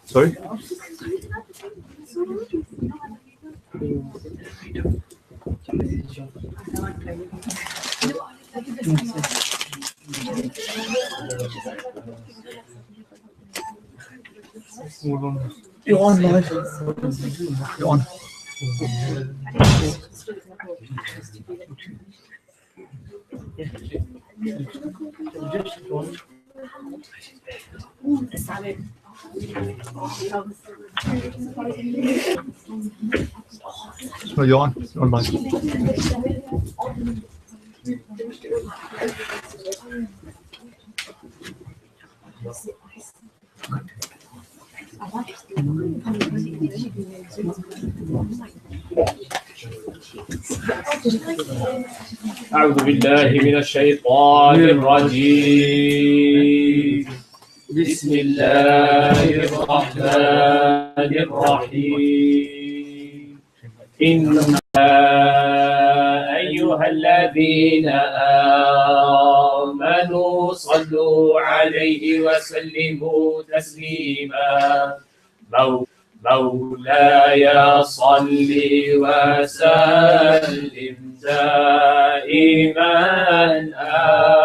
Sorry? You're on live. You're on. No, you're on. You're on live. أعوذ بالله من الشيطان الرجيم. بسم الله الرحمن الرحيم. إنما أيها الذين آمنوا صلوا عليه وسلموا تسليما. مولاي صل وسلم دائما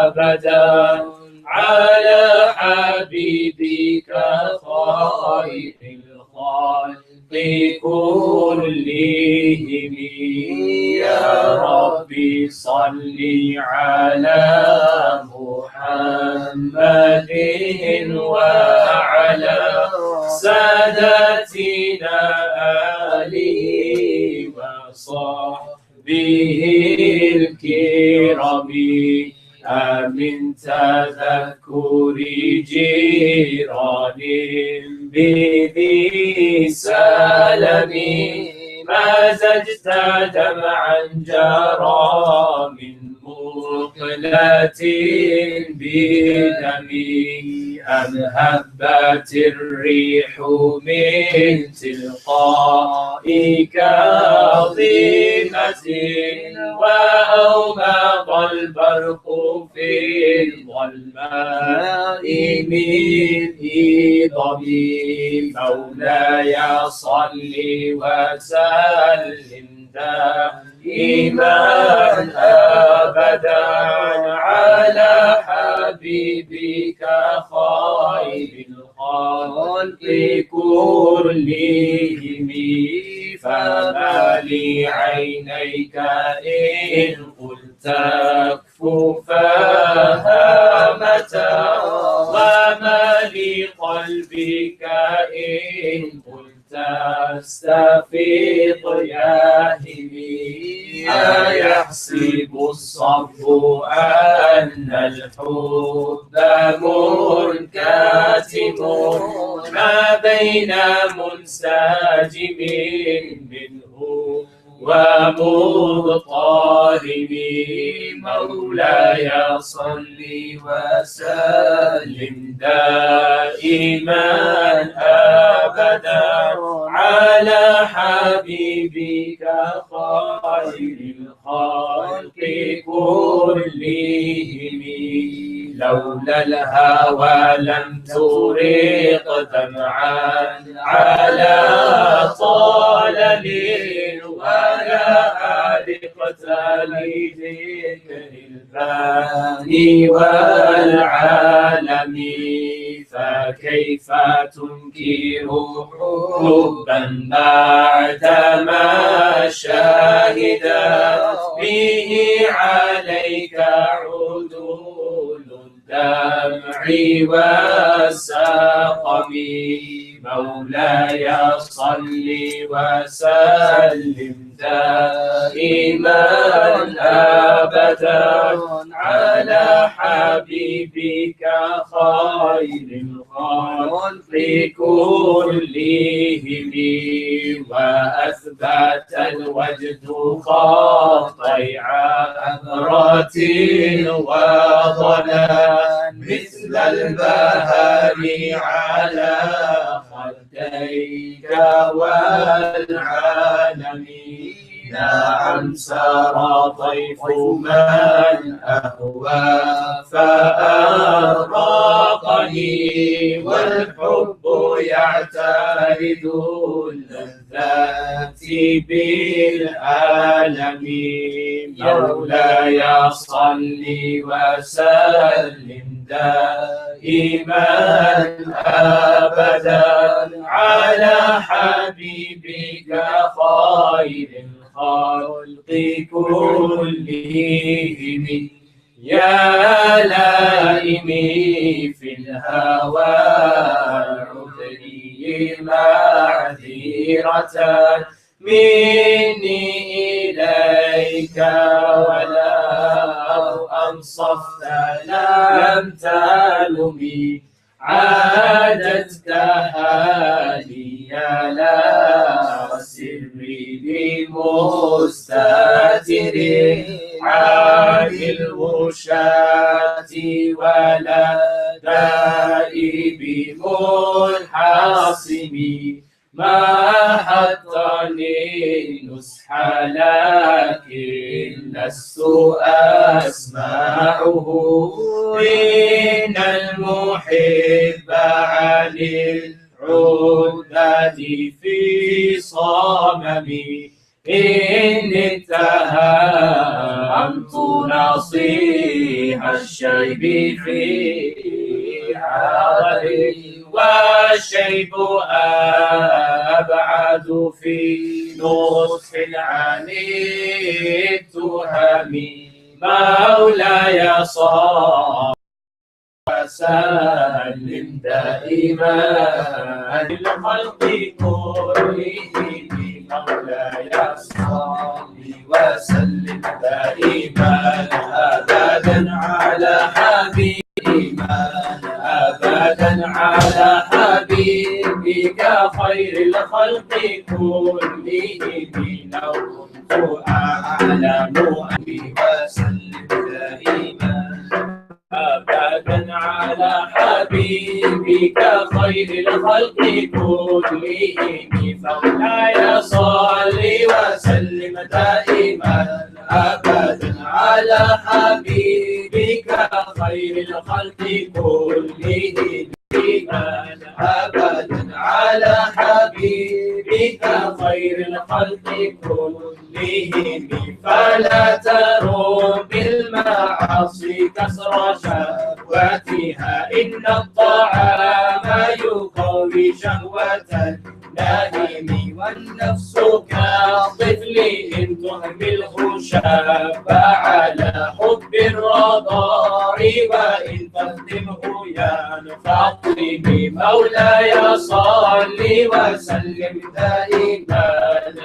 أبدا على حبيبك خير الخلق كلهم. يا ربي صل على محمد وعلى سادتنا آله وصحبه الكرام. من تذكر جيران بذي سلم مزجت دمعا جرى من مقلة بدمي. أم هبت الريح من تلقاء كاظمة وأومض البرق في الظلماء من إضمي. مولاي صل وسلم دائما أبدا على حبيبك خير الخلق كلهم. فما لعينيك إن قلت كفوفها متى وما لقلبك إن قلت استفيض ياهمي. أيحسب الصب أن الحب منكتم ما بين منسجم منه ومضطرب. مولاي صل وسلم دائما أبدا على حبيبك خير الخلق كلهم. لولا الهوى لم ترق دمعا على طلل ولا ألقت لذكر الباني والعالم. فكيف تنكر حبا بعدما شاهدت به عليك عدول الدمع والسقم. مولاي صل وسلم دائما أبدا على حبيبك خير الخلق كلهم. وأثبت الوجد خاطئ عبرة وضلال مثل البهار على خديك والعالم. نعم سار طيف من أهوى فأراقني والحب يعترض اللذات بالعالم مولاي صل وسلم دائما أبدا على حبيبك خير الخلق كلهم يا لائمي في الهوى عذري معذرة مني إليك ولو أنصفت لم تلمي عادتك هادي لا سري بمستتر عن الوشاة ولا دائي بمنحصم ما حطني نصح لكن لست أسمعه إن المحب عن العداد في صممي إن اتهمت نصيح الشيب في عرضي والشيب أبعد في نصح عن التهم مولاي صل وسلم دائما للخلق كلهم مولاي صل وسلم دائما أبدا على حبيبنا أبدا على حبيبك خير الخلق كلهم لو أعلم أبي وسلم دائما أبدا على حبيبك خير الخلق كلهم مولاي صل وسلم دائما أبدا على حبيبك خير الخلق كلهم أبدا على حبيبك خير الخلق كلهم فلا ترم بالمعاصي كسر شهوتها إن الطعام يقوي شهوة النائم والنفس كالطفل إن تهمله شاب على حب الرضاع وإن تهدمه ينفطم مولاي صل وسلم دائما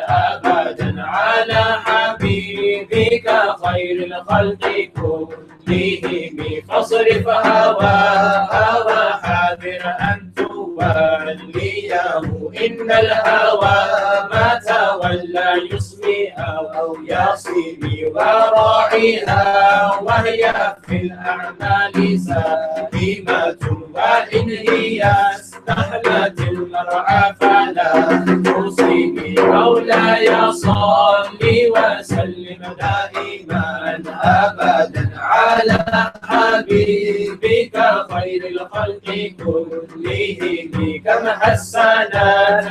أبدا على حبيبك خير الخلق كلهم فاصرف هوى حاذر أن توليه إن الهوى ما تولى يسمي أو يصمي وراعيها وهي في الأعمال سليمة وإن هي استحلت المرعى فلا تصيبي مولاي صل وسلم دائما أبدا على حبيبك خير الخلق كلهم كم حسنت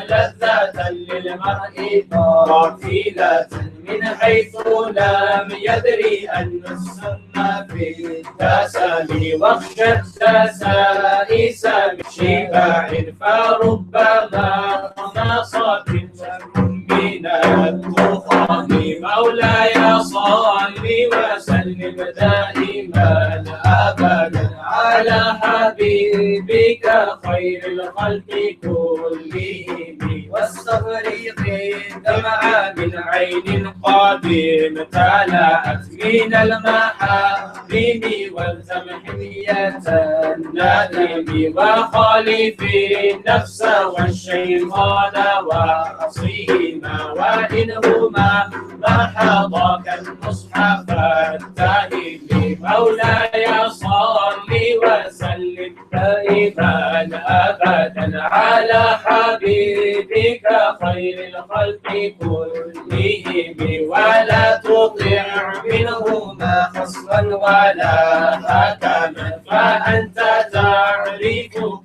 لذة للمرء قافلة من حيث لم يدري أن السم في التسامي واخشى الدسائس من شباع فربما نصت من الطخان مولاي صل وسلم دائما أبدا على حبيبك خير الخلق كلهم والصفريق دمع من عين قادم تلأت من المحارم والزم حمية الندم وخالف النفس والشيطان وعصيهما وإنهما ما حضاك النصح فاتهم مولاي صل وسلم دائما أبدا على حبيبك خير الخلق كلهم ولا تطع منهما خصما ولا حكما فأنت تعرف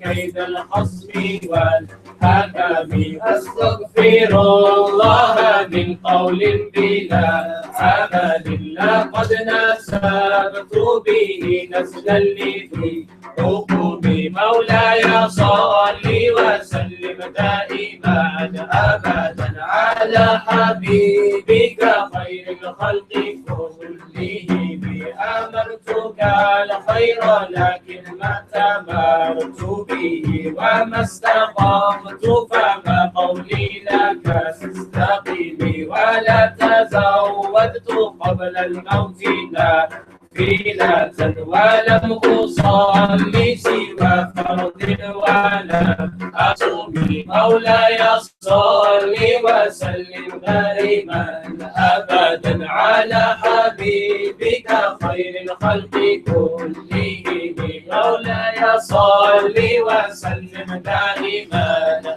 كيد الخصم والحكم أستغفر الله من قول بلا عمل لقد نسبت به نسلا لذي حكم مولاي صل وسلم دائما أبدا على حبيبك خير الخلق كلهم أمرتك الخير لكن ما تمرت به وما استقمت فما قولي لك استقم ولا تزودت قبل الموت نافلة ولم أصلي سوى فرض ولم أصوم مولاي صل وسلم دائما أبدا على حبيبك خير الخلق كلهم مولاي صل وسلم دائما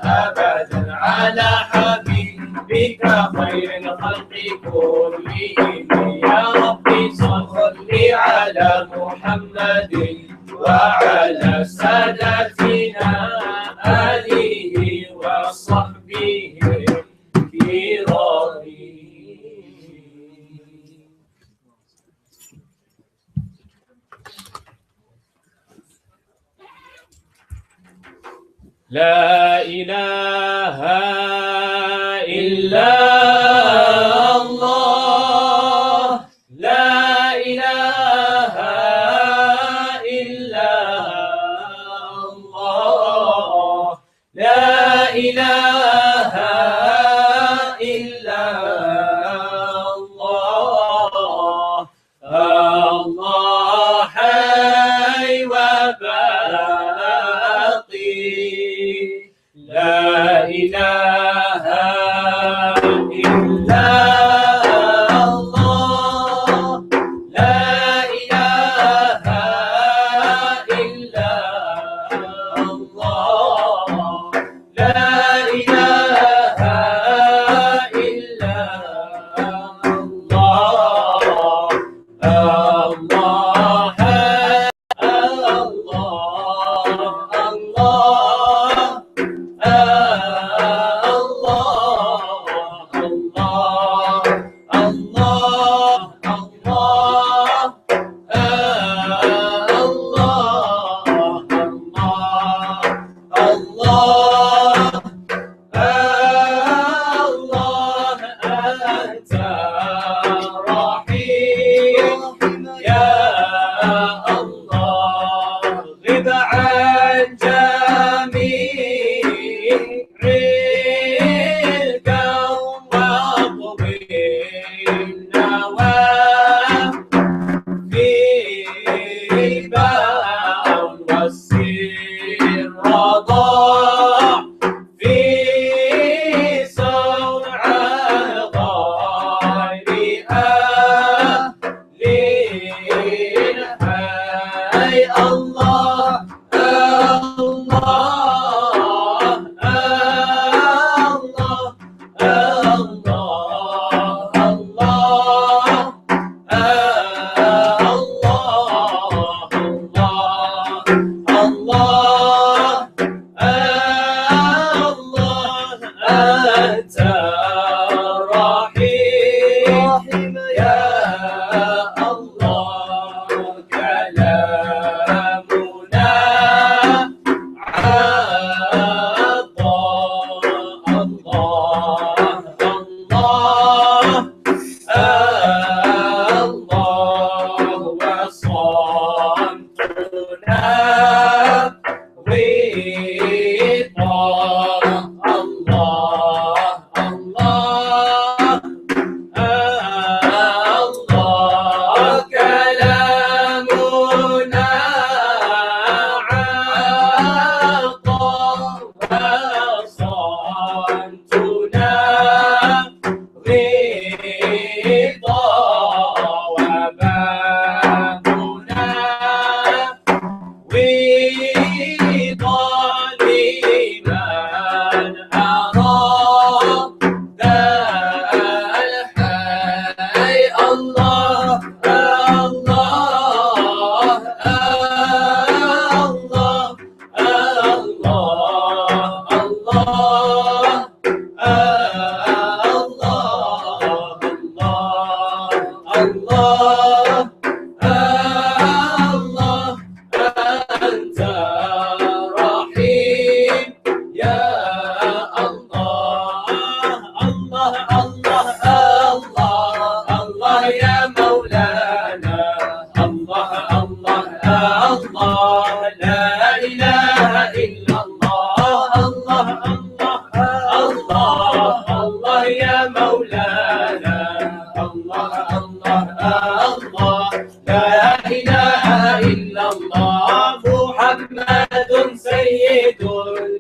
أبدا على حبيبك خير الخلق كلهم يا ربي صل على محمد وعلى سادتنا آله وصحبه الكرام. لا إله إلا الله لا إله إلا الله لا إله إلا الله الله حي وباقي لا إله إلا الله لا إله إلا الله لا إله إلا الله الله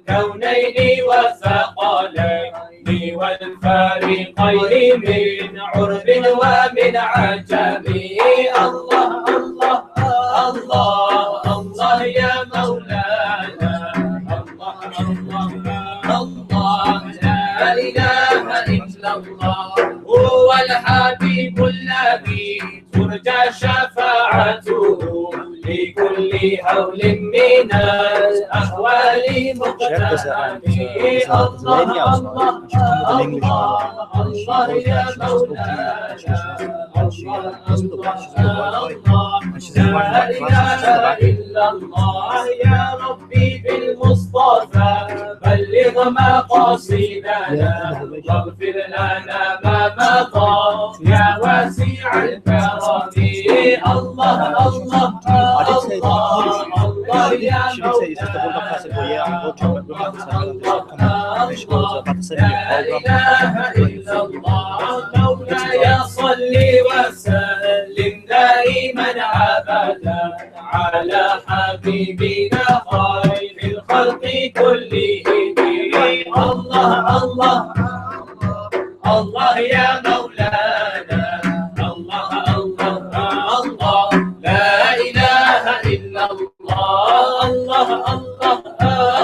الكونين والثقلين والفريقين من عرب ومن عجم. الله الله الله الله يا مولانا، الله الله الله لا إله إلا الله، هو الحبيب الذي ترجى شفاعته لكل هول من الأهوال مقتحم. الله الله الله يا مولانا، لا إله إلا الله يا ربي بالمصطفى بلغ مقاصدنا واغفر لنا ما مضى يا واسع الكرم. الله الله الله يا مولانا، لا إله إلا الله. مولاي صل وسلم دائما أبدا على حبيبنا خير الخلق كلهم. الله الله الله يا مولانا، الله الله الله لا إله إلا الله. الله الله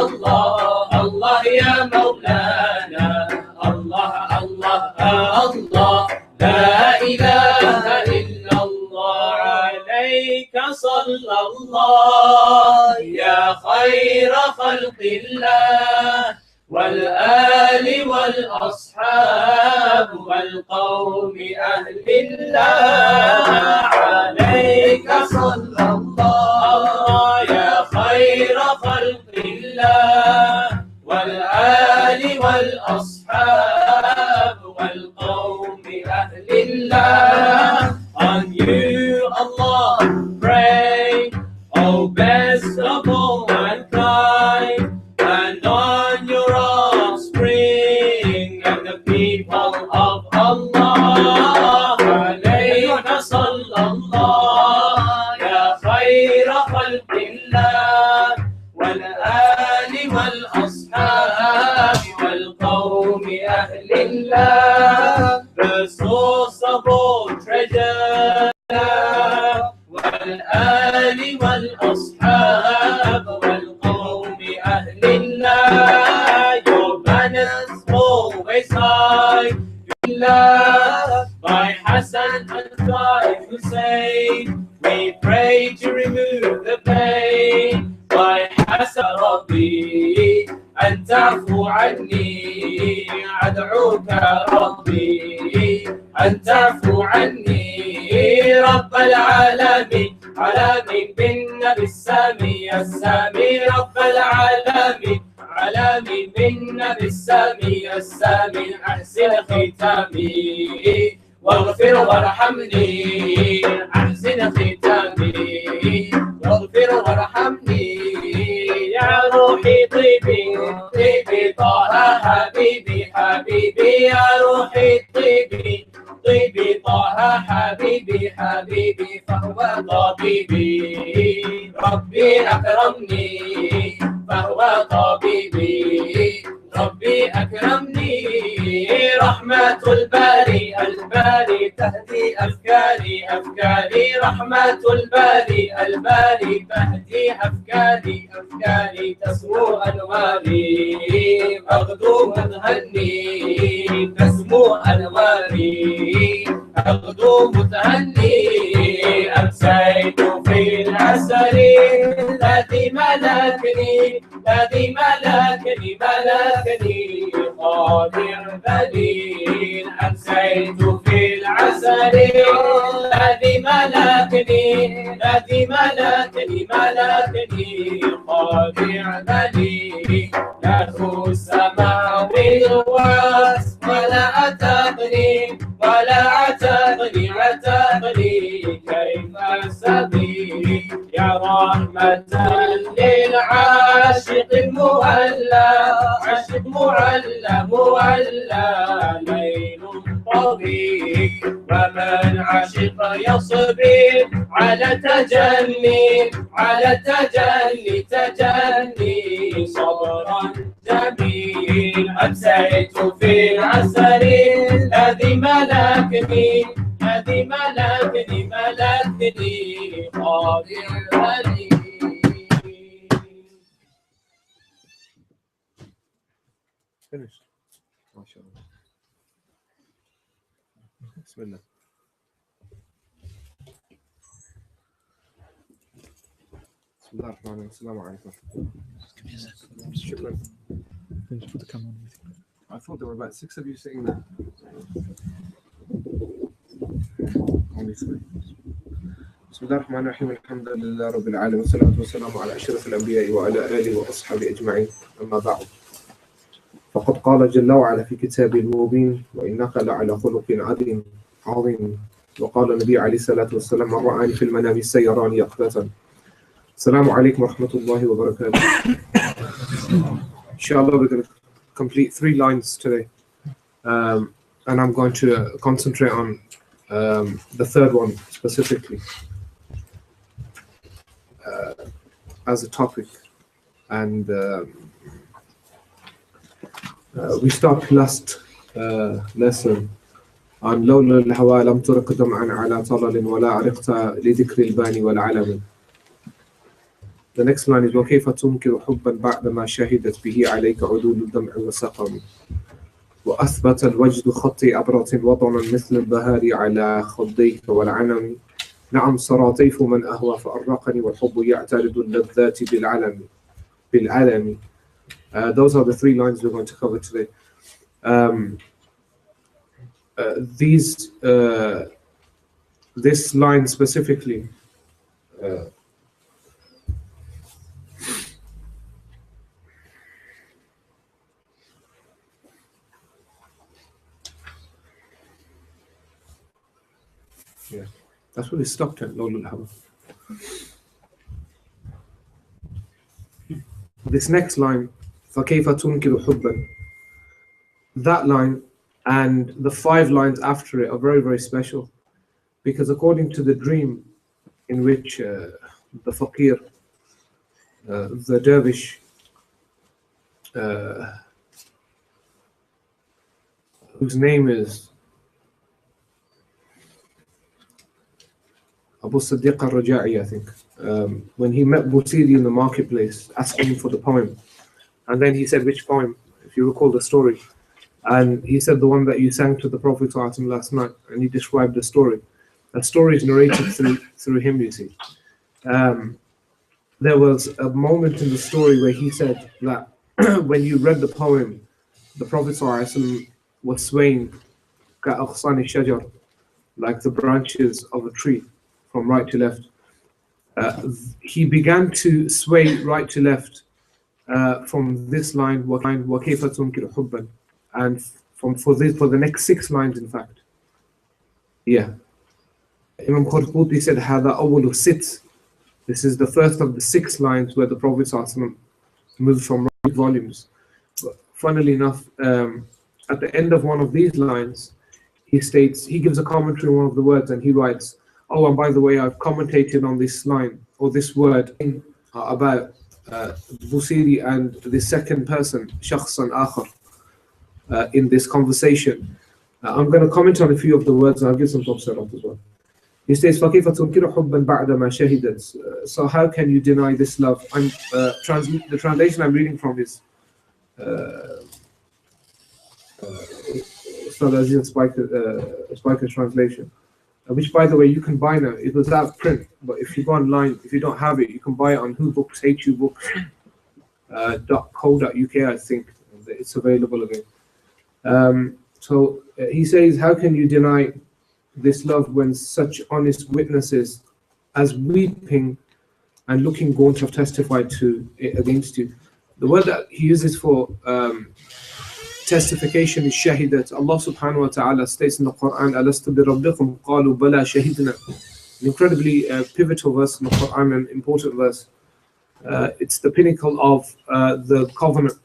الله الله يا مولانا، الله الله الله لا إله إلا الله. عليك صلى الله يا خير خلق الله، والآل والأصحاب والقوم أهل الله. عليك صلى الله يا خير خلق الله، والآل والأصحاب والقوم أهل الله. On you Allah pray, O best of all mankind, and on your offspring and the people of Allah. Alayka sallallahu ya khayra khalqillah, wal ali wal ashab wal qawmi ahlillah, the source of all treasure, wal ali wal ashab wal qawmi ahlillah. Your banners always high, by Hassan and by Hussain, we pray to remove the pain. By Hassan Rabbi أن تعفو عني، أدعوك ربي أن تعفو عني. رب العالمين عالمين بالنبي السامي السامي، رب العالمين عالمين بالنبي السامي السامي. أحسن ختامي واغفر وارحمني، أحسن ختامي واغفر وارحمني. يا روحي طيبي طيبي طه حبيبي حبيبي، يا روحي طيبي طيبي طه حبيبي حبيبي، فهو طبيبي ربي أكرمني، فهو طبيبي ربي أكرمني. رحمة الباري الباري تهدي أفكاري أفكاري، رحمة الباري الباري تهدي أفكاري أفكاري. تسمو أنواري أغدو متهني، تسمو أنواري أغدو متهني. أمسيت في العسل الذي ملكني، الذي ملكني ملكني قادر ذليل. أمسيت في العسل الذي ملكني، الذي ملكني ملكني قادر ذليل. له السماء بالوصف ولا أتقني، ولا أتقني أتقني كيف السبيل. يا رحمة للعاشق المولى، عاشق معلى معلى ليل طويل. ومن عشق يصبر على تجلي، على تجلي تجلي صبرا جميل أمسيت في العسل الذي ملكني ملكني قاضي الولي. Finished. MashaAllah. Bismillah. Bismillah ar-Rahman ar-Rahim. Assalamu alaikum. Shukran. Put the camera on. I thought there were about 6 of you sitting there. Only 3. بسم الله الرحمن الرحيم الحمد لله رب العالمين والصلاة والسلام على أشرف الأنبياء وعلى آله وأصحابه أجمعين أما بعد فقد قال جل وعلا في كتابه المبين وإنك لعلى خلق عظيم وقال النبي عليه الصلاة والسلام من رآني في المنام سيراني يقظة. السلام عليكم ورحمة الله وبركاته. Inshallah, we're going to complete 3 lines today, and I'm going to concentrate on the third one specifically as a topic. And we stopped last lesson on لولا الهوى لم ترق دمعا على طلل ولا عرقت لذكر الباني والعلم. The next line is وكيف تنكر حبا بعدما شهدت به عليك عدول الدمع وسقم وأثبت الوجد خطي أبرة وطنا مثل البهار على خديك والعنم. نعم صرا طيف من أهوى فأرقني والحب يعترض اللذات بالعلم. Those are the 3 lines we're going to cover today. This line specifically yeah, that's what it stopped at. This next line, فَكَيْفَ تُنْكِرُ حُبًّا, that line and the 5 lines after it are very, very special, because according to the dream in which the faqir, the dervish, whose name is Abu Siddiq al-Raja'i, I think, when he met Busiri in the marketplace, asking him for the poem. And then he said, which poem, if you recall the story? And he said, the one that you sang to the Prophet last night. And he described the story. That story is narrated through him, you see. There was a moment in the story where he said that when you read the poem, the Prophet was swaying كَأَغْصَانِ الشَّجَرِ, like the branches of a tree, from right to left. He began to sway right to left from this line, وَكَيْفَ تُنْكِرُ حُبًّا, and for the next 6 lines, in fact. Yeah. Imam Qurtubi said, هَذَا أَوَّلُ السِّتْ. This is the first of the 6 lines where the Prophet ﷺ moved from right volumes. But funnily enough, at the end of one of these lines, he gives a commentary on one of the words, and he writes, oh, and by the way, I've commentated on this line, or this word, about Busiri and the second person, Shakhsan Akhar, in this conversation. I'm going to comment on a few of the words, and I'll give some tafsirat as well. He says, فَكَيْفَ تُنْكِرُ حُبًّا بَعْدَمَا شَهِدَتْ. So how can you deny this love? The translation I'm reading from is Ustad Aziz Spiker's translation, which, by the way, you can buy now. It was out of print, but if you go online, if you don't have it, you can buy it on hubooks.co.uk, I think. It's available again. So he says, how can you deny this love when such honest witnesses as weeping and looking gaunt have testified to it against you? The word that he uses for testification is shahidat. Allah subhanahu wa ta'ala states in the Quran, Alastu bi rabbikum qalu bala shahidna. An incredibly pivotal verse in the Quran, an important verse. It's the pinnacle of the covenant,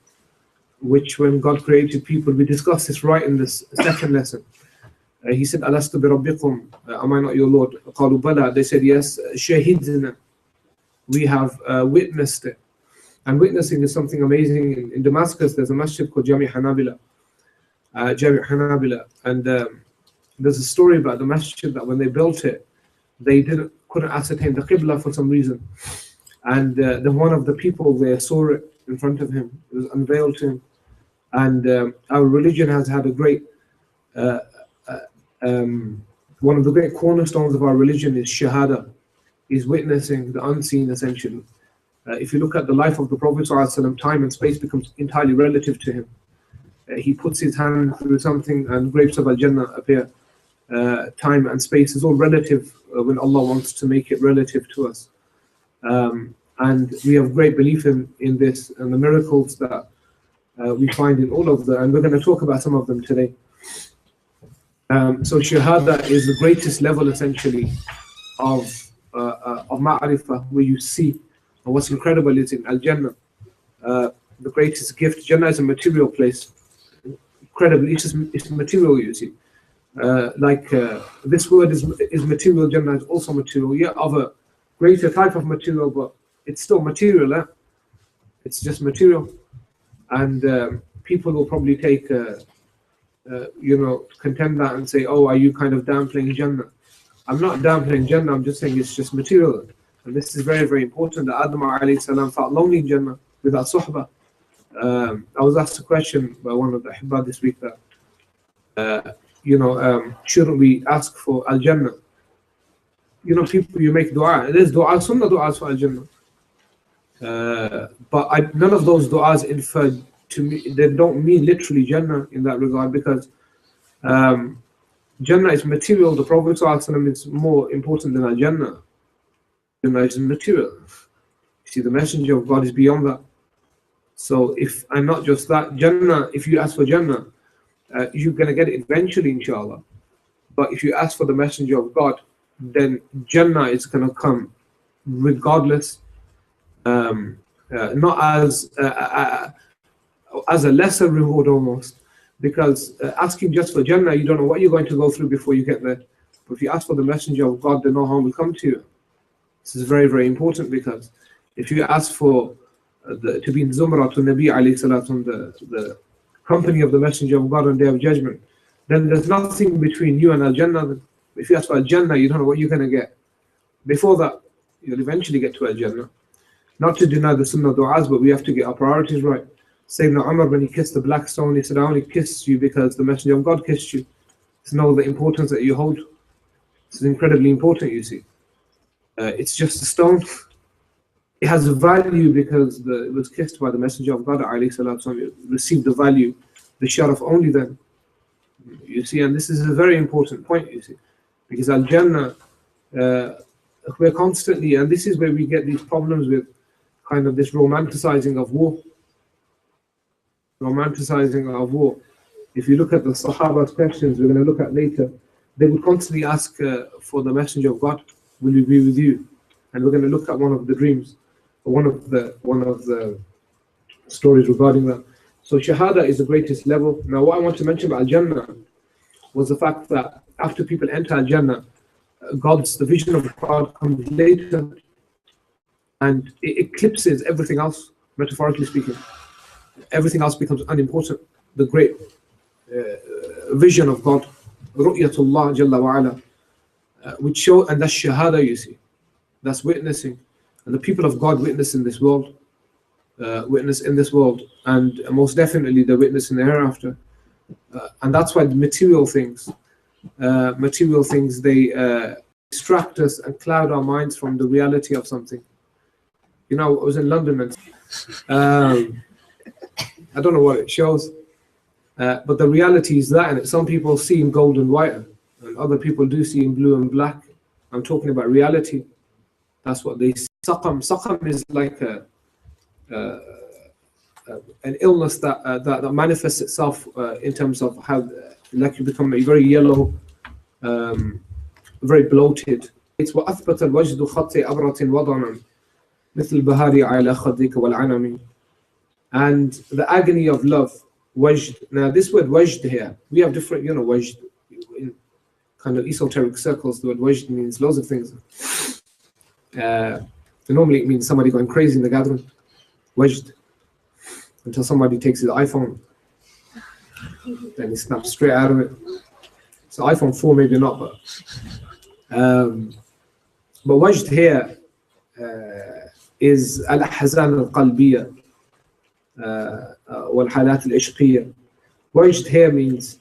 which when God created people, we discussed this right in this second lesson. He said, Alastu bi rabbikum, am I not your Lord? Qalu bala, they said yes, shahidna, we have witnessed it. And witnessing is something amazing. In Damascus, there's a masjid called Jami Hanabila. And there's a story about the masjid that when they built it, they couldn't ascertain the Qibla for some reason. And then one of the people there saw it in front of him. It was unveiled to him. And our religion has had a great, one of the great cornerstones of our religion is Shahada, is witnessing the unseen essentially. If you look at the life of the Prophet ﷺ, time and space becomes entirely relative to him. He puts his hand through something and grapes of Al-Jannah appear. Time and space is all relative when Allah wants to make it relative to us. And we have great belief in this and the miracles that we find in all of them, and we're going to talk about some of them today. So Shahada is the greatest level essentially of Ma'rifah, where you see. And what's incredible is in Al-Jannah, the greatest gift. Jannah is a material place. Incredible, it's material, you see. This word is material, Jannah is also material, of a greater type of material, but it's still material. It's just material. And people will probably take, contend that and say, oh, are you kind of downplaying Jannah? I'm not downplaying Jannah, I'm just saying it's just material. And this is very, very important. That Adam alayhi salam felt lonely in Jannah without suhbah. I was asked a question by one of the Ahibba this week that, shouldn't we ask for Al-Jannah? People, you make dua. There's dua, sunnah du'as for Al-Jannah. But none of those du'as inferred to me, they don't mean literally Jannah in that regard, because Jannah is material. The Prophet ﷺ is more important than Al-Jannah. Jannah is material. You see, the Messenger of God is beyond that. So and not just that, Jannah, if you ask for Jannah, you're going to get it eventually, inshallah. But if you ask for the Messenger of God, then Jannah is going to come regardless, not as a lesser reward almost, because asking just for Jannah, you don't know what you're going to go through before you get there. But if you ask for the Messenger of God, then no harm will come to you. This is very, very important, because if you ask for to be in Zumra to Nabi alayhi salatum, the company of the Messenger of God on Day of Judgment, then there's nothing between you and Al-Jannah. If you ask for Al-Jannah, you don't know what you're going to get. Before that, you'll eventually get to Al-Jannah. Not to deny the Sunnah du'as, but we have to get our priorities right. Sayyidina Umar, when he kissed the black stone, he said, I only kissed you because the Messenger of God kissed you. To know the importance that you hold. This is incredibly important, you see. It's just a stone. It has a value because it was kissed by the Messenger of God, it received the value, the sharaf only then. You see, and this is a very important point, you see. Because Al-Jannah, we're constantly, and this is where we get these problems with kind of this romanticizing of war. Romanticizing of war. If you look at the Sahaba's questions, we're going to look at later, they would constantly ask for the Messenger of God, will we be with you? And we're going to look at one of the dreams, one of the stories regarding that. So Shahada is the greatest level. Now what I want to mention about Al-Jannah was the fact that after people enter Al-Jannah, the vision of God comes later, and it eclipses everything else, metaphorically speaking. Everything else becomes unimportant. The great vision of God, Ru'yatullah Jalla wa'ala, which show, and that's Shahada, you see. That's witnessing. And the people of God witness in this world, and most definitely they witness in the hereafter. And that's why the material things, they distract us and cloud our minds from the reality of something. I was in London and I don't know what it shows, but the reality is that, and some people see in gold and white, and other people do see in blue and black. I'm talking about reality. That's what they see. Saqam is like an illness that manifests itself in terms of how, like, you become very yellow, very bloated. It's وَأَثْبَتَ الْوَجْدُ خَطِّ أَبْرَةٍ وَضَنًا مِثْلِ الْبَهَارِ عَلَى خَدِّكَ وَالْعَنَمِ. And the agony of love, wajd. Now this word wajd here, we have different, wajd. In kind of esoteric circles, the word wajd means loads of things. Normally it means somebody going crazy in the gathering. wajd, until somebody takes his iPhone, then he snaps straight out of it. So iPhone 4 maybe not, but wajd here is al-ahzan al-qalbiyya wal-halat al-ishqiyya. Wajd here means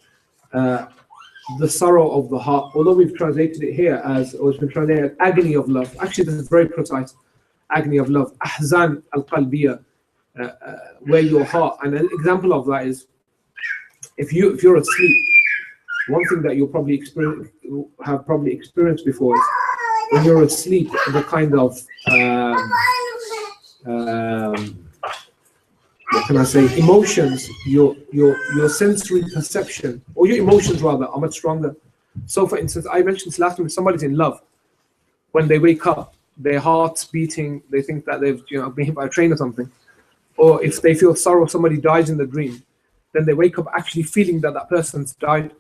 the sorrow of the heart, although we've translated it here as, or it's been translated as agony of love. Actually, this is very precise. Agony of love. Ahzan al-qalbiyya, where your heart, and an example of that is if you're asleep, one thing that you'll probably have experienced before is when you're asleep, the kind of what can I say, emotions, your sensory perception, or your emotions rather, are much stronger. So for instance, I mentioned last time, if somebody's in love, when they wake up, their heart's beating, they think that they've been hit by a train or something. Or if they feel sorrow, somebody dies in the dream, then they wake up actually feeling that that person's died.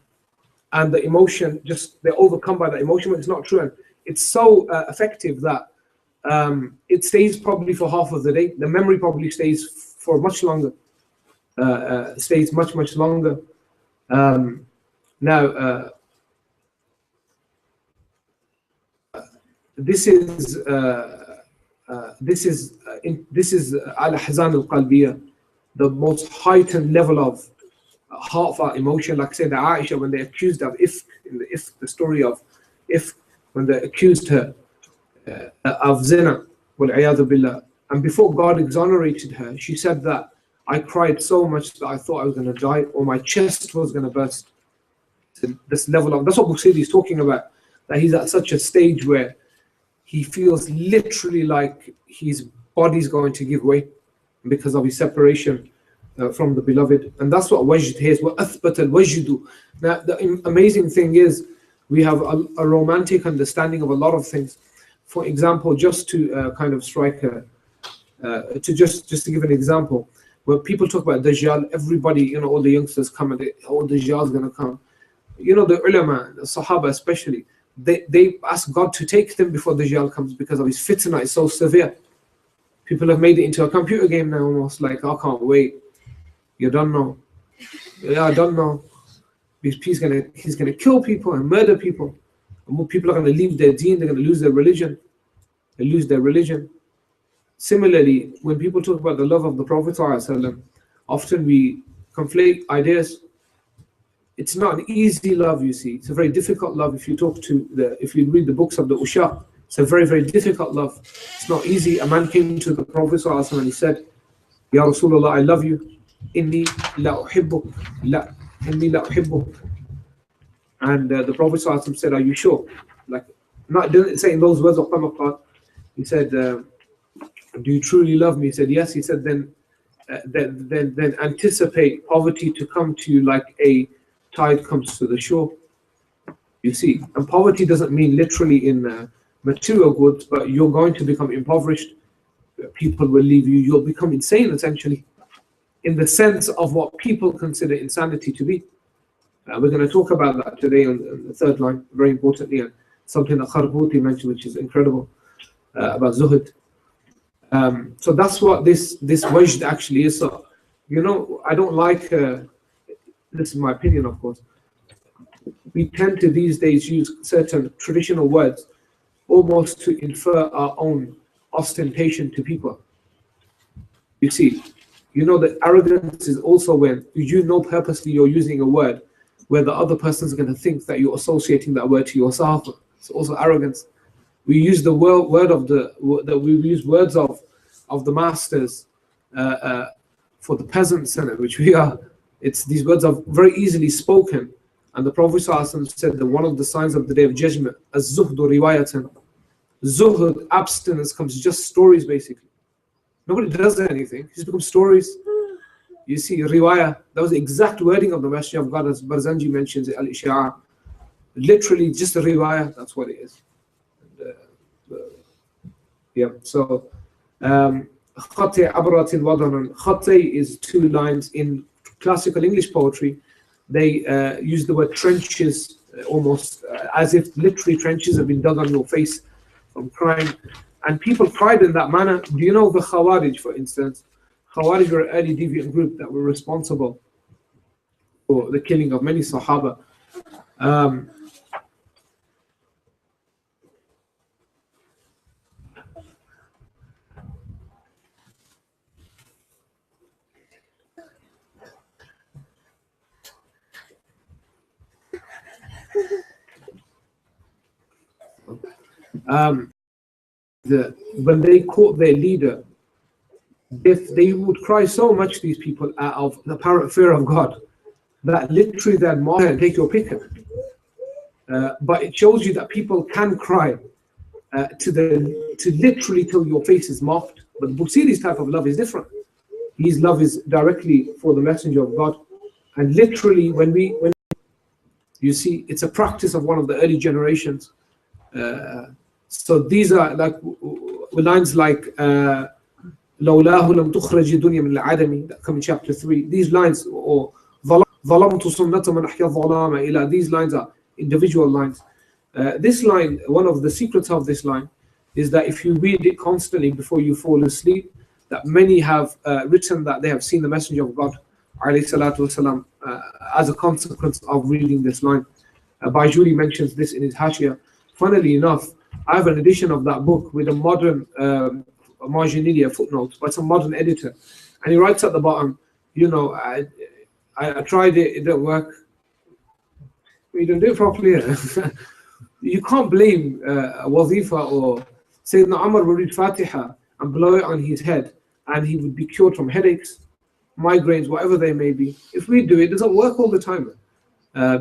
And the emotion, just they're overcome by that emotion, but it's not true. And it's so effective that it stays probably for half of the day. The memory probably stays for much longer, stays much longer. Now, this is al-ahzan al-qalbiyya, the most heightened level of heartfelt emotion. Like say the Aisha, when they accused of the story of when they accused her of zina, wal-'iyadhu billah, and before God exonerated her, she said that I cried so much that I thought I was going to die, or my chest was going to burst. So this level of, that's what Busiri is talking about, that he's at such a stage where he feels literally like his body's going to give way because of his separation from the beloved. And that's what wajd is, وَأَثْبَتَ الْوَجْدُ. Now the amazing thing is, we have a romantic understanding of a lot of things. For example, just to kind of strike just to give an example, when people talk about Dajjal, everybody, all the youngsters come and Dajjal's going to come. The ulama, the Sahaba especially, they ask God to take them before Dajjal comes because of his fitna is so severe. People have made it into a computer game now, almost like, I can't wait. You don't know. Yeah, I don't know. He's gonna kill people and murder people. And more people are going to leave their deen, they're going to lose their religion. They lose their religion. Similarly, when people talk about the love of the Prophet ﷺ, often we conflate ideas. It's not an easy love, you see. It's a very difficult love. If you read the books of the Ushaq, it's a very, very difficult love. It's not easy. A man came to the Prophet ﷺ and he said, Ya Rasulullah, I love you. Inni la uhibbuk. Inni la uhibbuk. And the Prophet ﷺ said, are you sure? Didn't say in those words of Qamaqat. He said, do you truly love me? He said, yes. He said, then anticipate poverty to come to you like a tide comes to the shore. You see, and poverty doesn't mean literally in material goods, but you're going to become impoverished. People will leave you. You'll become insane, essentially, in the sense of what people consider insanity to be. We're going to talk about that today on the third line, very importantly, and something that Kharbuti mentioned, which is incredible, about zuhud. So that's what this wajd actually is. So, I don't like, this is my opinion, of course, we tend to these days use certain traditional words almost to infer our own ostentation to people. You see, that arrogance is also when purposely you're using a word where the other person's going to think that you're associating that word to yourself. It's also arrogance. We use the words of the masters for the peasants, which we are. These words are very easily spoken. And the Prophet ﷺ said that one of the signs of the Day of Judgment, az-zuhdu riwayatan, zuhud, abstinence, comes just stories basically. Nobody does anything, it just becomes stories. You see, riwayah, that was the exact wording of the Messenger of God, as Barzanji mentions it, al-Isha'ah. Literally just a riwayah, that's what it is. So khati abratil wadanan. Khati is 2 lines in classical English poetry. They use the word trenches almost as if literally trenches have been dug on your face from crime. And people cried in that manner. Do you know the Khawarij, for instance? Khawarij were an early deviant group that were responsible for the killing of many Sahaba. When they caught their leader, if they would cry so much, these people, out of the apparent fear of God, that literally they'd martyr and take your pick. But it shows you that people can cry to literally till your face is marked. But Busiri's type of love is different. His love is directly for the Messenger of God, and literally when you see, it's a practice of one of the early generations. So these are like lines like لولاه لم تخرج الدنيا من العدم, that come in chapter 3. These lines, or ظلمت سنة من أحيا الظلام إلى, these lines are individual lines. This line, one of the secrets of this line is that if you read it constantly before you fall asleep, that many have written that they have seen the Messenger of God والسلام, as a consequence of reading this line. Bajuri mentions this in his Hashia. Funnily enough, I have an edition of that book with a modern marginalia footnote by some modern editor, and he writes at the bottom, you know, I tried it, it didn't work. You didn't do it properly. You can't blame Wazifa or Sayyidina Umar would read Fatiha and blow it on his head and he would be cured from headaches, migraines, whatever they may be. If we do it, it doesn't work all the time,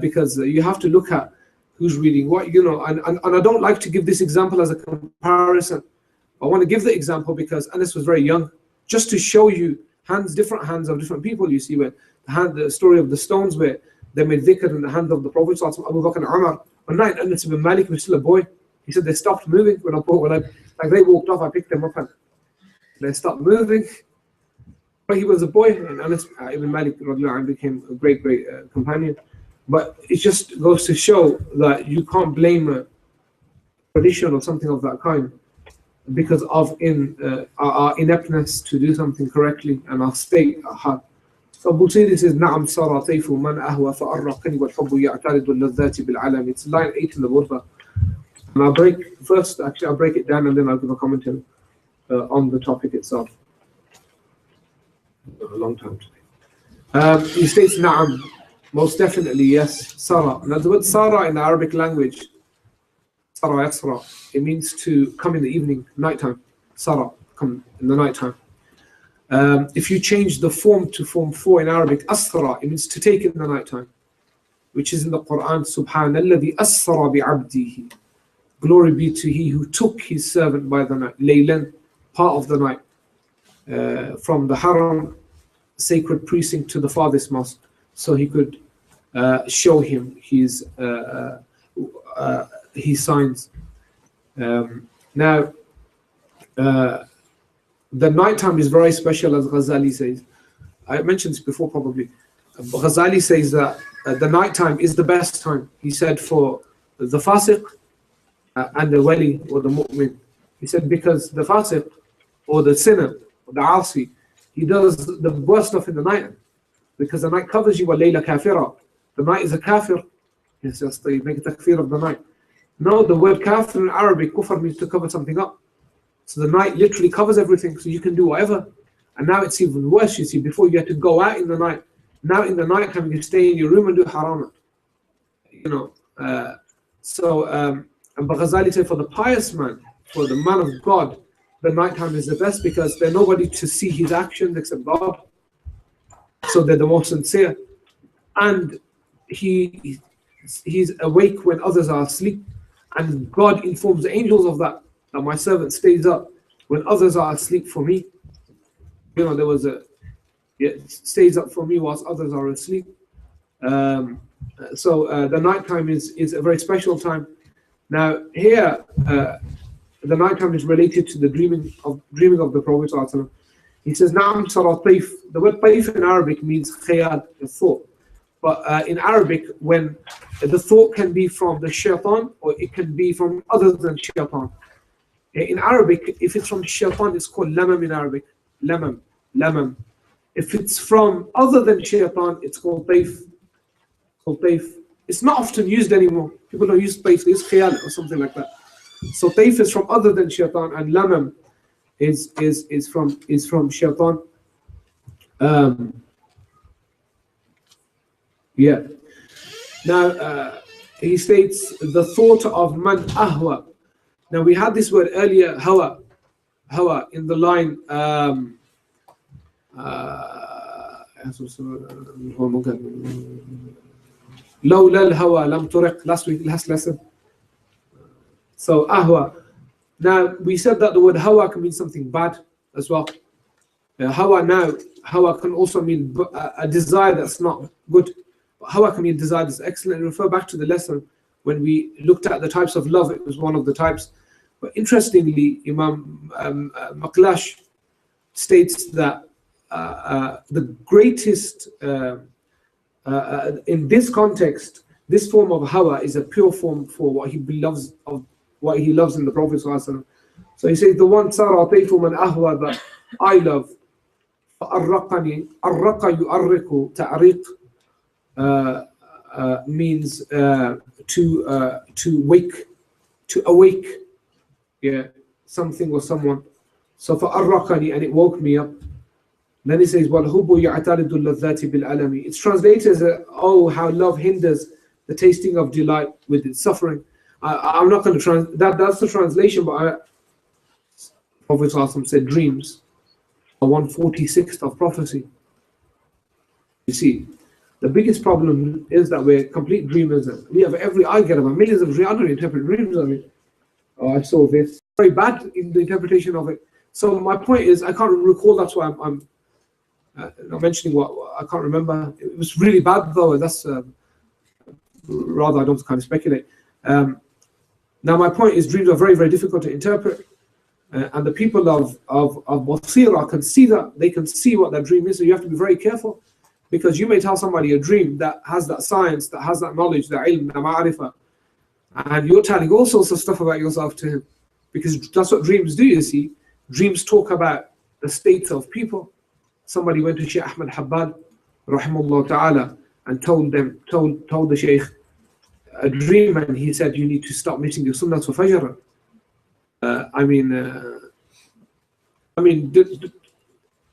because you have to look at who's reading what, you know. And I don't like to give this example as a comparison. I want to give the example because Anas was very young, just to show you different hands of different people. You see, where the story of the stones, where they made dhikr in the hand of the Prophet Abu Bakr and Umar. One night, Anas ibn Malik was still a boy. He said they stopped moving when they walked off. I picked them up and they stopped moving. But he was a boy, and Anas ibn Malik became a great companion. But it just goes to show that you can't blame a tradition or something of that kind because of our ineptness to do something correctly and our state, our heart. So Busiri says, نعم صار طيف من أهوى فأرقني والحب يعترض اللذات بالعالم. It's line 8 in the Burda. And I'll break it down and then I'll give a commentary on the topic itself. A long time today. He states, نعم, most definitely, yes, Sara. Now the word Sara in the Arabic language, Sara Yasra, it means to come in the evening, nighttime. Sara, come in the nighttime. If you change the form to form 4 in Arabic, Asra, it means to take in the nighttime, which is in the Quran, Subhanalladhi Asra bi'abdihi. Glory be to he who took his servant by the night, Laylan, part of the night, from the Haram, sacred precinct, to the farthest mosque, so he could show him his signs. Now, the nighttime is very special, as Ghazali says. I mentioned this before probably. Ghazali says that the nighttime is the best time. He said for the fasiq and the wali or the mu'min. He said because the fasiq or the sinner or the asi, he does the worst stuff in the night because the night covers you. وَاللَّيْلَ كَافِرًا. The night is a kafir. He says they make a takfir of the night. No, the word kafir in Arabic, kufr, means to cover something up. So the night literally covers everything, so you can do whatever. And now it's even worse, you see. Before you had to go out in the night. Now in the night time you can stay in your room and do haram. You know. And Ghazali said for the pious man, for the man of God, the nighttime is the best because there's nobody to see his actions except God. So they're the most sincere. And he's awake when others are asleep. And God informs the angels of that my servant stays up when others are asleep for me. You know, stays up for me whilst others are asleep. So the nighttime is a very special time. Now here, the nighttime is related to the dreaming of the Prophet ﷺ. He says, "Naam sara taif." The word taif in Arabic means khayal, a thought. But in Arabic, when the thought can be from the shaitan or it can be from other than shaitan. In Arabic, if it's from shaitan, it's called lamam in Arabic. Lamam. lamam. If it's from other than shaitan, it's called tayf. It's not often used anymore. People don't use tayf, they use khiyal or something like that. So tayf is from other than shaitan, and lamam is from shaitan. Yeah. Now he states the thought of man ahwa. Now we had this word earlier, hawa, in the line. لولا الهوى لم ترق, last lesson. So ahwa. Now we said that the word hawa can mean something bad as well. Hawa can also mean a desire that's not good. But hawa can mean desire that's excellent. Refer back to the lesson when we looked at the types of love. It was one of the types. But interestingly, Imam Maqlash states that the greatest in this context, this form of hawa is a pure form for what he loves in the Prophet ﷺ. So he says the one sara tayfu man ahwa that I love, فأرقني أرق يؤرق تعريق means to wake, to awake, yeah, something or someone. So فأرقني, and it woke me up. Then he says, وَالْحُبُّ يَعْتَرِضُ اللَّذَّاتِ بِالْأَلَمِ. It's translated as, oh, how love hinders the tasting of delight with its suffering. I'm not going to translate that's the translation, but Prophet ﷺ said dreams are 1/46 of prophecy. You see, the biggest problem is that we're complete dreamers. We have I get about millions of dreams. I don't interpret dreams. I mean, I saw this. Very bad in the interpretation of it. So my point is, I can't recall. That's why I'm not mentioning what I can't remember. It was really bad though. That's rather I don't kind of speculate. Now my point is, dreams are very, very difficult to interpret, and the people of Basira can see that. They can see what that dream is. So you have to be very careful, because you may tell somebody a dream that has that science, that has that knowledge, that ilm, that ma'arifah, and you're telling all sorts of stuff about yourself to him, because that's what dreams do. You see, dreams talk about the state of people. Somebody went to Shaykh Ahmad Habbad, rahimahullah ta'ala, and told the Shaykh a dream, and he said, you need to stop missing your sunnah for fajr.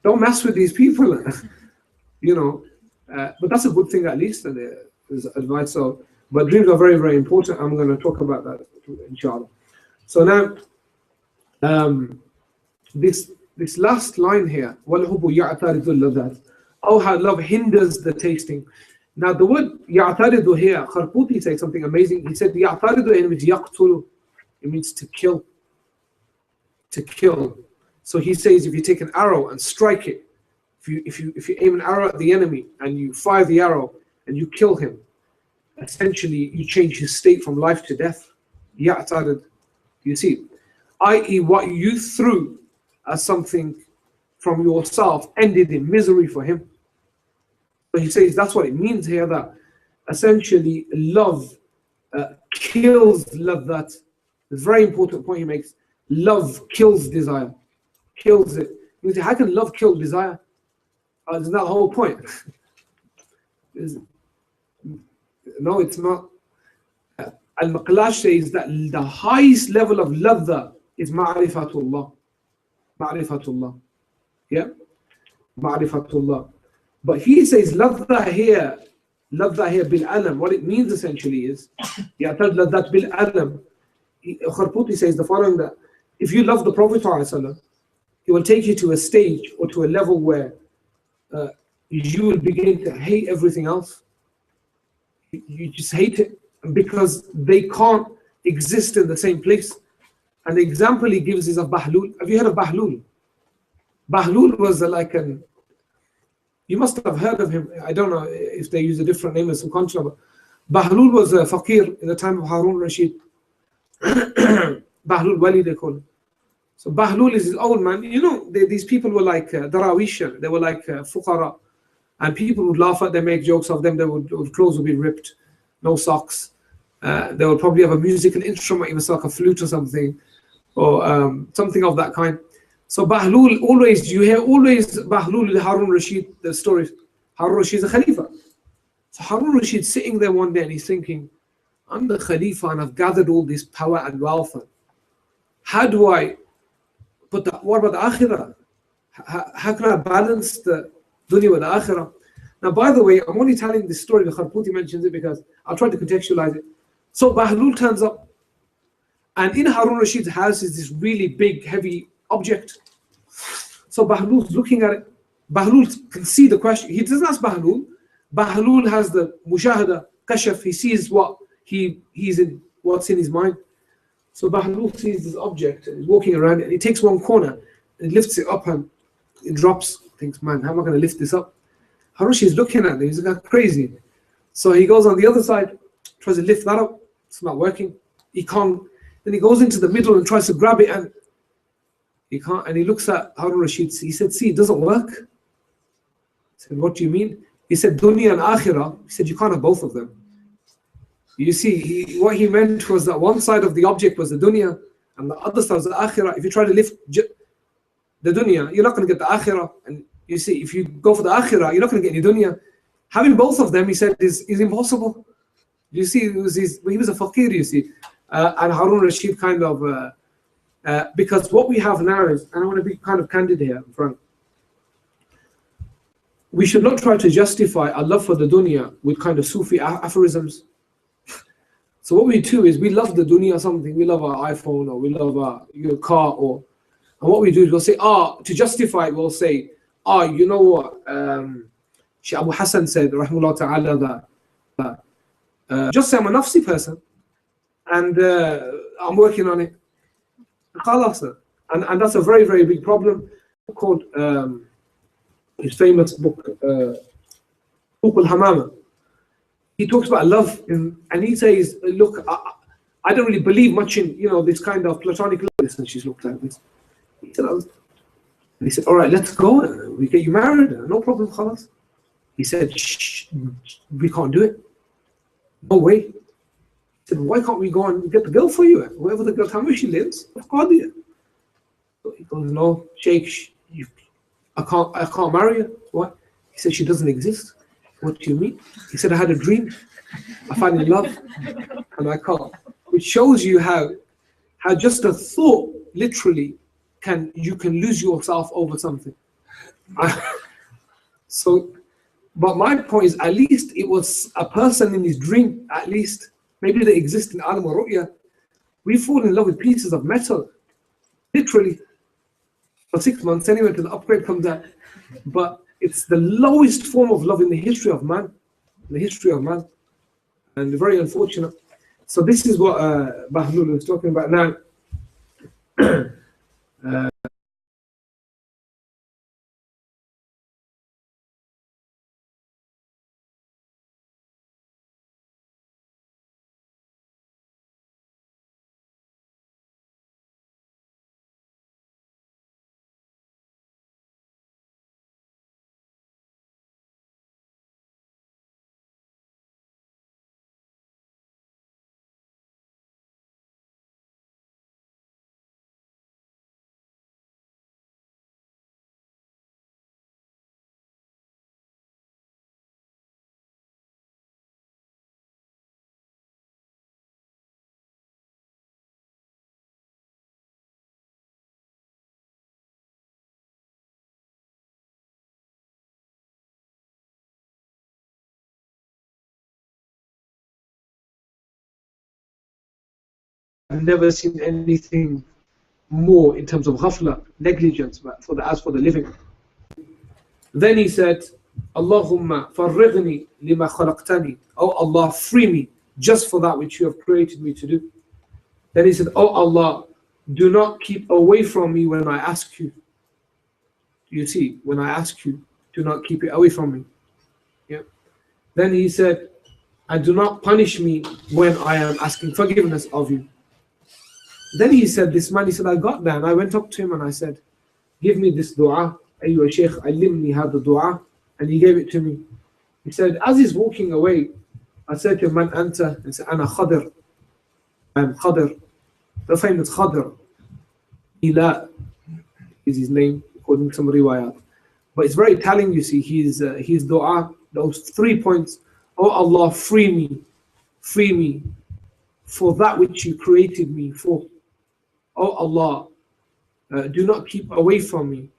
Don't mess with these people, you know. But that's a good thing at least, and there's advice. So, but dreams are very, very important. I'm going to talk about that, inshallah. So now, this last line here, وَالْحُبُّ يَعْتَرِضُ اللَّذَّاتِ. Oh, how love hinders the tasting. Now the word يَعْتَرِضُ here, Kharputi said something amazing. He said يَعْتَرِضُ, it means يَقْتُلُ. It means to kill. To kill. So he says, if you take an arrow and strike it, if you aim an arrow at the enemy and you fire the arrow and you kill him, essentially you change his state from life to death. يَعْتَرِض. You see, i.e. what you threw as something from yourself ended in misery for him. So he says that's what it means here, that essentially love kills love. That is a very important point he makes. Love kills desire, kills it. You say, how can love kill desire? Isn't that the whole point? No, it's not. Al-Maqlash says that the highest level of ladha is ma'rifatullah. Ma'rifatullah. Yeah? Ma'rifatullah. But he says ladha here bil alam. What it means essentially is ya'tad ladhat bil alam. Kharputi says the following, that if you love the Prophet ﷺ, he will take you to a stage or to a level where you will begin to hate everything else. You just hate it because they can't exist in the same place. And the example he gives is of Bahlul. Have you heard of Bahlul? Bahlul was like an, you must have heard of him. I don't know if they use a different name in some country, but Bahlul was a faqir in the time of Harun Rashid. Bahlul Wali they call him. So Bahlul is his old man. You know, these people were like Darawish, they were like fuqara. And people would laugh at them, make jokes of them. Their clothes would be ripped, no socks. They would probably have a musical instrument, even like a flute or something, or something of that kind. So Bahlul, always, you hear always Bahlul, Harun Rashid, the stories. Harun Rashid is a Khalifa. So Harun Rashid sitting there one day and he's thinking, I'm the Khalifa and I've gathered all this power and wealth. How do I put the, what about the Akhirah? How can I balance the dunya with the Akhirah? Now, by the way, I'm only telling this story, the Kharputi mentions it because I'll try to contextualize it. So Bahlul turns up, and in Harun Rashid's house is this really big, heavy object. So Bahlul's looking at it. Bahlul can see the question. He doesn't ask Bahlul. Bahlul has the mushahada, kashaf. He sees what he's in, what's in his mind. So Bahlul sees this object and he's walking around it, and he takes one corner and lifts it up and it drops. Thinks, man, how am I going to lift this up? Harun Rashid's looking at it. He's like crazy. So he goes on the other side, tries to lift that up. It's not working. He can't. Then he goes into the middle and tries to grab it, and he can't. And he looks at Harun Rashid. He said, see, it doesn't work. He said, what do you mean? He said, dunya and akhirah. He said, you can't have both of them. You see, what he meant was that one side of the object was the dunya, and the other side was the akhirah. If you try to lift the dunya, you're not going to get the akhirah. And you see, if you go for the akhirah, you're not going to get any dunya. Having both of them, he said, is impossible. You see, he was a faqir, you see. And Harun Rashid kind of, because what we have now is, and I want to be kind of candid here in front, we should not try to justify our love for the dunya with kind of Sufi aphorisms. So what we do is we love the dunya something, we love our iPhone, or we love our car, and what we do is we'll say, to justify it, we'll say, you know what, Shaykh Abu Hussain said, rahimahullah ta'ala, that just say I'm a nafsi person, and I'm working on it. And that's a very, very big problem. Called his famous book, Uqul Hamama. He talks about love, and he says, look, I don't really believe much in this kind of platonic love. And she's looked at this. He said, all right, let's go. We get you married. No problem, khalas. He said, shh, we can't do it. No way. He said, why can't we go and get the girl for you? Wherever the girl, tell me she lives. So he goes, no, Shaykh, I can't marry her. What? He said, she doesn't exist. What do you mean? He said, I had a dream. I fell in love, and I can't. Which shows you how just a thought, literally, you can lose yourself over something. But my point is, at least it was a person in his dream, at least. Maybe they exist in Alam or Ru'ya. We fall in love with pieces of metal, literally, for 6 months anyway, until the upgrade comes out. But it's the lowest form of love in the history of man. And very unfortunate. So this is what Bahlul was talking about now. I've never seen anything more in terms of ghafla, negligence, but as for the living. Then he said, Allahumma farrighni lima khalaqtani. Oh Allah, free me just for that which you have created me to do. Then he said, oh Allah, do not keep away from me when I ask you. You see, when I ask you, do not keep it away from me. Yeah. Then he said, and do not punish me when I am asking forgiveness of you. Then he said, this man, he said, I got there and I went up to him and I said, give me this dua. Ayyuha Shaykh, allimni hadha dua. And he gave it to me. He said, as he's walking away, I said to him, man anta? He said, ana Khadir. I am Khadir. The famous Khadir. Ila. is his name, according to some riwayat. But it's very telling, you see, his dua, those 3 points. Oh Allah, free me for that which you created me for. Oh Allah, do not keep away from me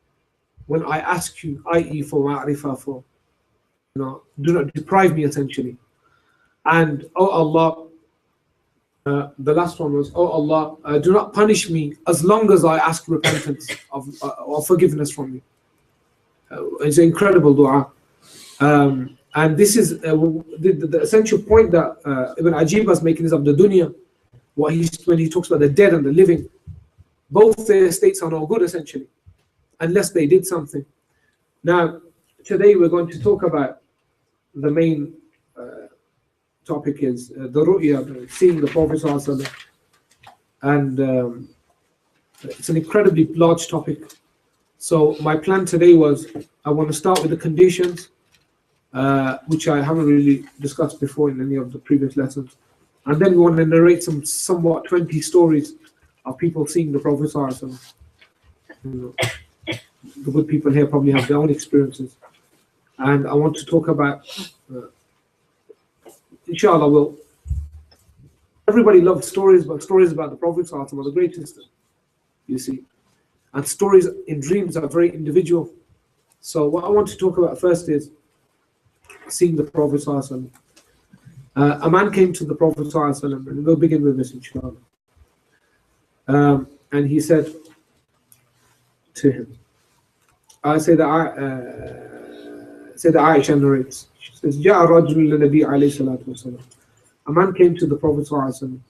when I ask you, i.e. for ma'rifah, for, do not deprive me essentially. And oh Allah, the last one was, oh Allah, do not punish me as long as I ask repentance or forgiveness from you. It's an incredible dua. And this is the essential point that Ibn Ajib was making is of the dunya. When he talks about the dead and the living, both their states are no good essentially, unless they did something. Now, today we're going to talk about the main topic is the ru'ya, seeing the Prophet ﷺ. And it's an incredibly large topic. So my plan today was, I want to start with the conditions, which I haven't really discussed before in any of the previous lessons. And then we want to narrate somewhat 20 stories of people seeing the Prophet ﷺ. The good people here probably have their own experiences. And I want to talk about, inshallah, everybody loves stories, but stories about the Prophet ﷺ are the greatest, you see. And stories in dreams are very individual. So what I want to talk about first is seeing the Prophet ﷺ. A man came to the Prophet ﷺ, and we'll begin with this, inshallah. And he said to him, Aisha narrates, she says, جاء رجل للنبي عليه الصلاة والسلام. A man came to the Prophet ﷺ,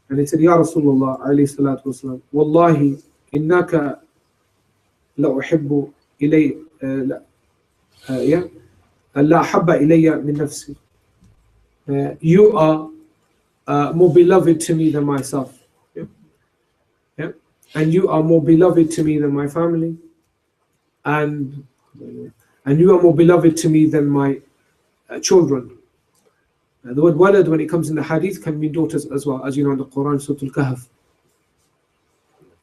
and he said, Ya Rasulullah عليه الصلاة والسلام, Wallahi إنك لأحب إلي لا أحب إلي من نفسي. You are more beloved to me than myself. Yeah? And you are more beloved to me than my family. And you are more beloved to me than my children. The word walad, when it comes in the hadith, can mean daughters as well, as you know in the Quran, Surah Al-Kahf.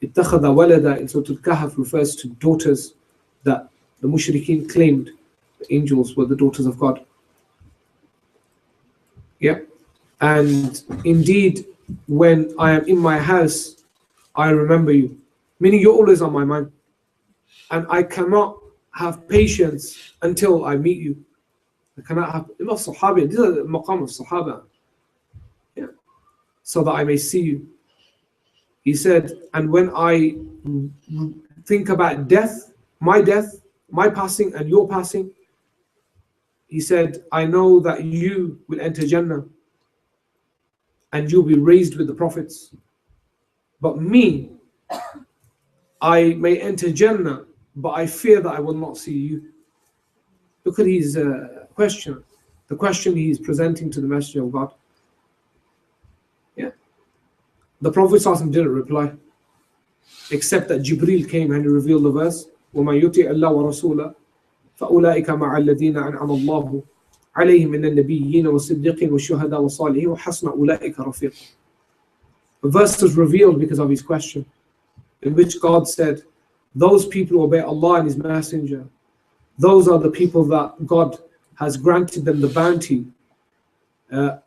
اتخذ walada in Surah Al-Kahf refers to daughters that the mushrikeen claimed the angels were the daughters of God. Yeah. And indeed, when I am in my house, I remember you. Meaning you're always on my mind. And I cannot have patience until I meet you. I cannot have, Sahaba, these are the maqam of Sahaba. Yeah. So that I may see you. He said, and when I think about death, my passing and your passing, he said, I know that you will enter Jannah and you'll be raised with the prophets. But me, I may enter Jannah, but I fear that I will not see you. Look at his question, the question he is presenting to the Messenger of God. Yeah. The Prophet ﷺ didn't reply, except that Jibreel came and he revealed the verse, وَمَنْ يُطِعِ اللَّهَ وَرَسُولَهُ فَأُولَٰئِكَ مَعَ الَّذِينَ أَنْعَمَ اللَّهُ عَلَيْهِمْ مِنَ النَّبِيِّينَ وَالصِّدِّيقِينَ وَالشُّهَدَاءِ وَالصَّالِحِينَ وَحَسُنَ أُولَٰئِكَ رَفِيقًا. The verse was revealed because of his question, in which God said, those people who obey Allah and His Messenger, those are the people that God has granted them the bounty, from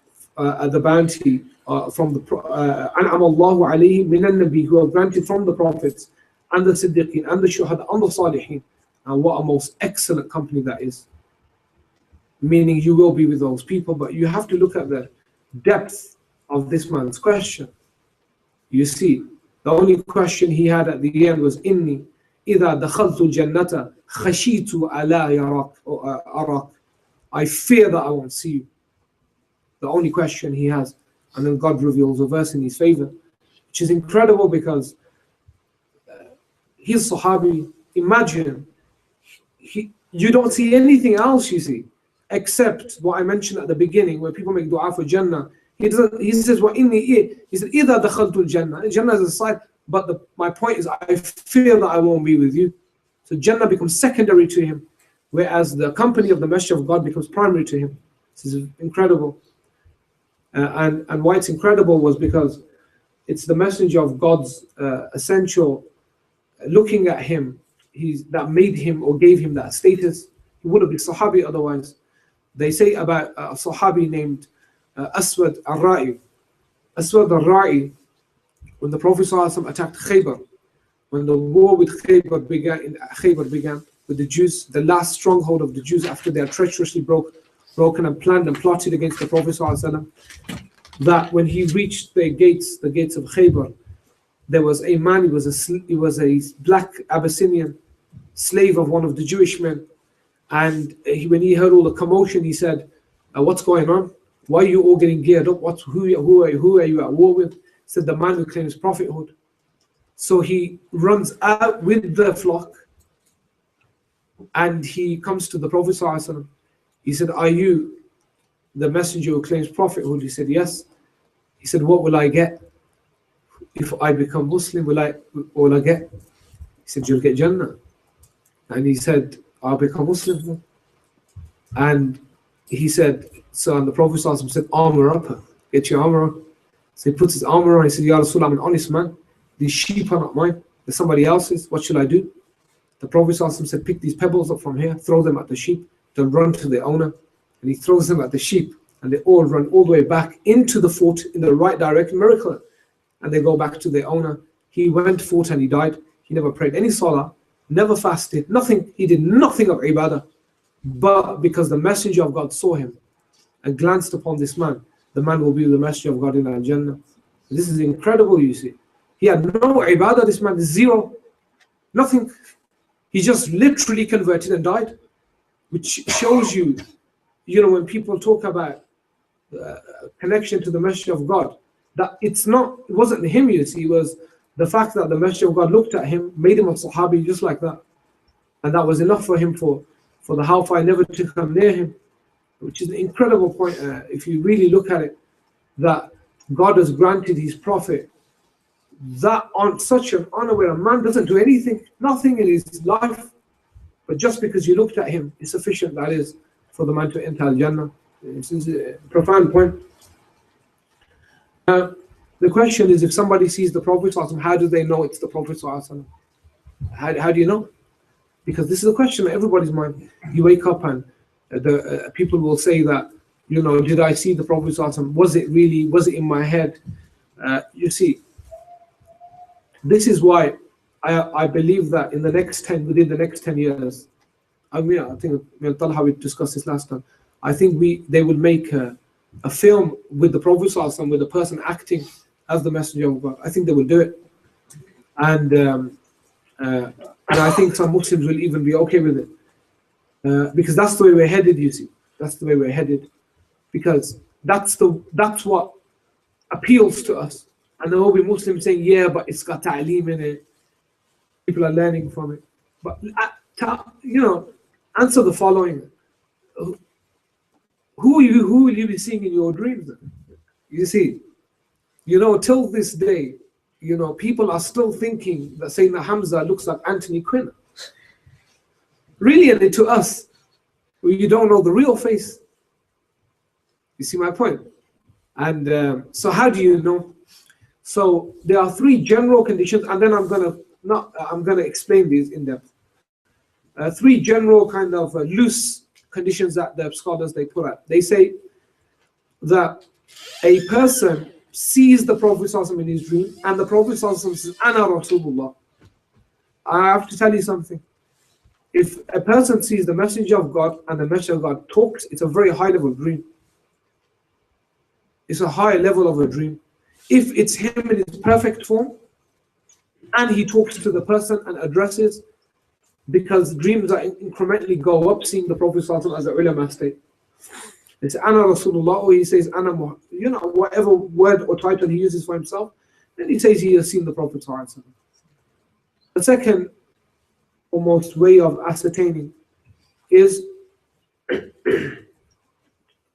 the أَنْعَمَ اللَّهُ عَلَيْهِمْ مِنَ النَّبِيِّينَ, who are granted from the prophets, and the Siddiqeen, and the Shuhada, and the Salihin. And what a most excellent company that is. Meaning you will be with those people, but you have to look at the depth of this man's question. You see, the only question he had at the end was, إِنِّي إِذَا دَخَلْتُ الْجَنَّةَ خَشِيتُ أَلَا أَرَاكَ. I fear that I won't see you. The only question he has. And then God reveals a verse in his favor, which is incredible because he's Sahabi. Imagine, you don't see anything else, you see, except what I mentioned at the beginning, where people make dua for Jannah. He says, he said, إِذَا دَخَلْتُ الْجَنَّةِ. Jannah is a side, but my point is, I fear that I won't be with you. So Jannah becomes secondary to him, whereas the company of the Messenger of God becomes primary to him. This is incredible. And why it's incredible was because it's the Messenger of God's essential looking at him that made him or gave him that status. He would have been Sahabi otherwise. They say about a Sahabi named Aswad al-Ra'i. Aswad al-Ra'i, when the Prophet ﷺ attacked Khaybar, when the war with Khaybar began with the Jews, the last stronghold of the Jews after they had treacherously broken and planned and plotted against the Prophet ﷺ, that when he reached the gates of Khaybar, there was a man, he was a black Abyssinian slave of one of the Jewish men, and when he heard all the commotion, he said, what's going on? Why are you all getting geared up? Who are you at war with? He said, the man who claims prophethood. So he runs out with the flock and he comes to the Prophet ﷺ. He said, are you the messenger who claims prophethood? He said, yes. He said, what will I get? If I become Muslim, what will I get? He said, you'll get Jannah. And he said, I'll become Muslim. And he said, so, and the Prophet ﷺ said, armor up, get your armor on. So he puts his armor on. He said, Ya Rasul, I'm an honest man. These sheep are not mine, they're somebody else's. What should I do? The Prophet ﷺ said, pick these pebbles up from here, throw them at the sheep, they'll run to their owner. And he throws them at the sheep, and they all run all the way back into the fort in the right direction, miracle. And they go back to their owner. He went fought and he died. He never prayed any salah, never fasted, nothing. He did nothing of ibadah. But because the messenger of God saw him and glanced upon this man, the man will be the messenger of God in Al-Jannah. This is incredible, you see. He had no ibadah, this man, zero, nothing. He just literally converted and died, which shows you, when people talk about connection to the messenger of God, that it wasn't him, you see, it was the fact that the messenger of God looked at him, made him a Sahabi just like that. And that was enough for him for the hellfire never to come near him, which is an incredible point. If you really look at it, that God has granted his prophet that on such an honor where a man doesn't do anything, nothing in his life, but just because you looked at him is sufficient, that is, for the man to enter Al-Jannah. This is a profound point. The question is, if somebody sees the Prophet, how do they know it's the Prophet? How do you know? Because this is a question in everybody's mind. You wake up and the people will say that, did I see the Prophet? Was it in my head? You see, this is why I believe that within the next 10 years, I think Talha, we discussed this last time. I think they will make a film with the Prophet with the person acting as the messenger of God. I think they will do it, and I think some Muslims will even be okay with it, because that's the way we're headed. You see, that's the way we're headed, because that's what appeals to us. And there will be Muslims saying, yeah, but it's got ta'aleem in it. People are learning from it. But, answer the following. Who will you be seeing in your dreams? You see, till this day, people are still thinking that Sayyidina Hamza looks like Anthony Quinn. Really, and to us, you don't know the real face. You see my point? And so how do you know? So there are three general conditions, and then I'm gonna explain these in depth. Three general kind of loose conditions that the scholars they put out. They say that a person sees the Prophet in his dream, and the Prophet says, "Ana Rasulullah." I have to tell you something. If a person sees the messenger of God and the messenger of God talks, it's a very high level dream. It's a high level of a dream. If it's him in his perfect form, and he talks to the person and addresses, because dreams are incrementally go up, seeing the Prophet as the ulama state. It's Ana Rasulullah, or he says Ana, whatever word or title he uses for himself, then he says he has seen the Prophet. The second almost way of ascertaining is that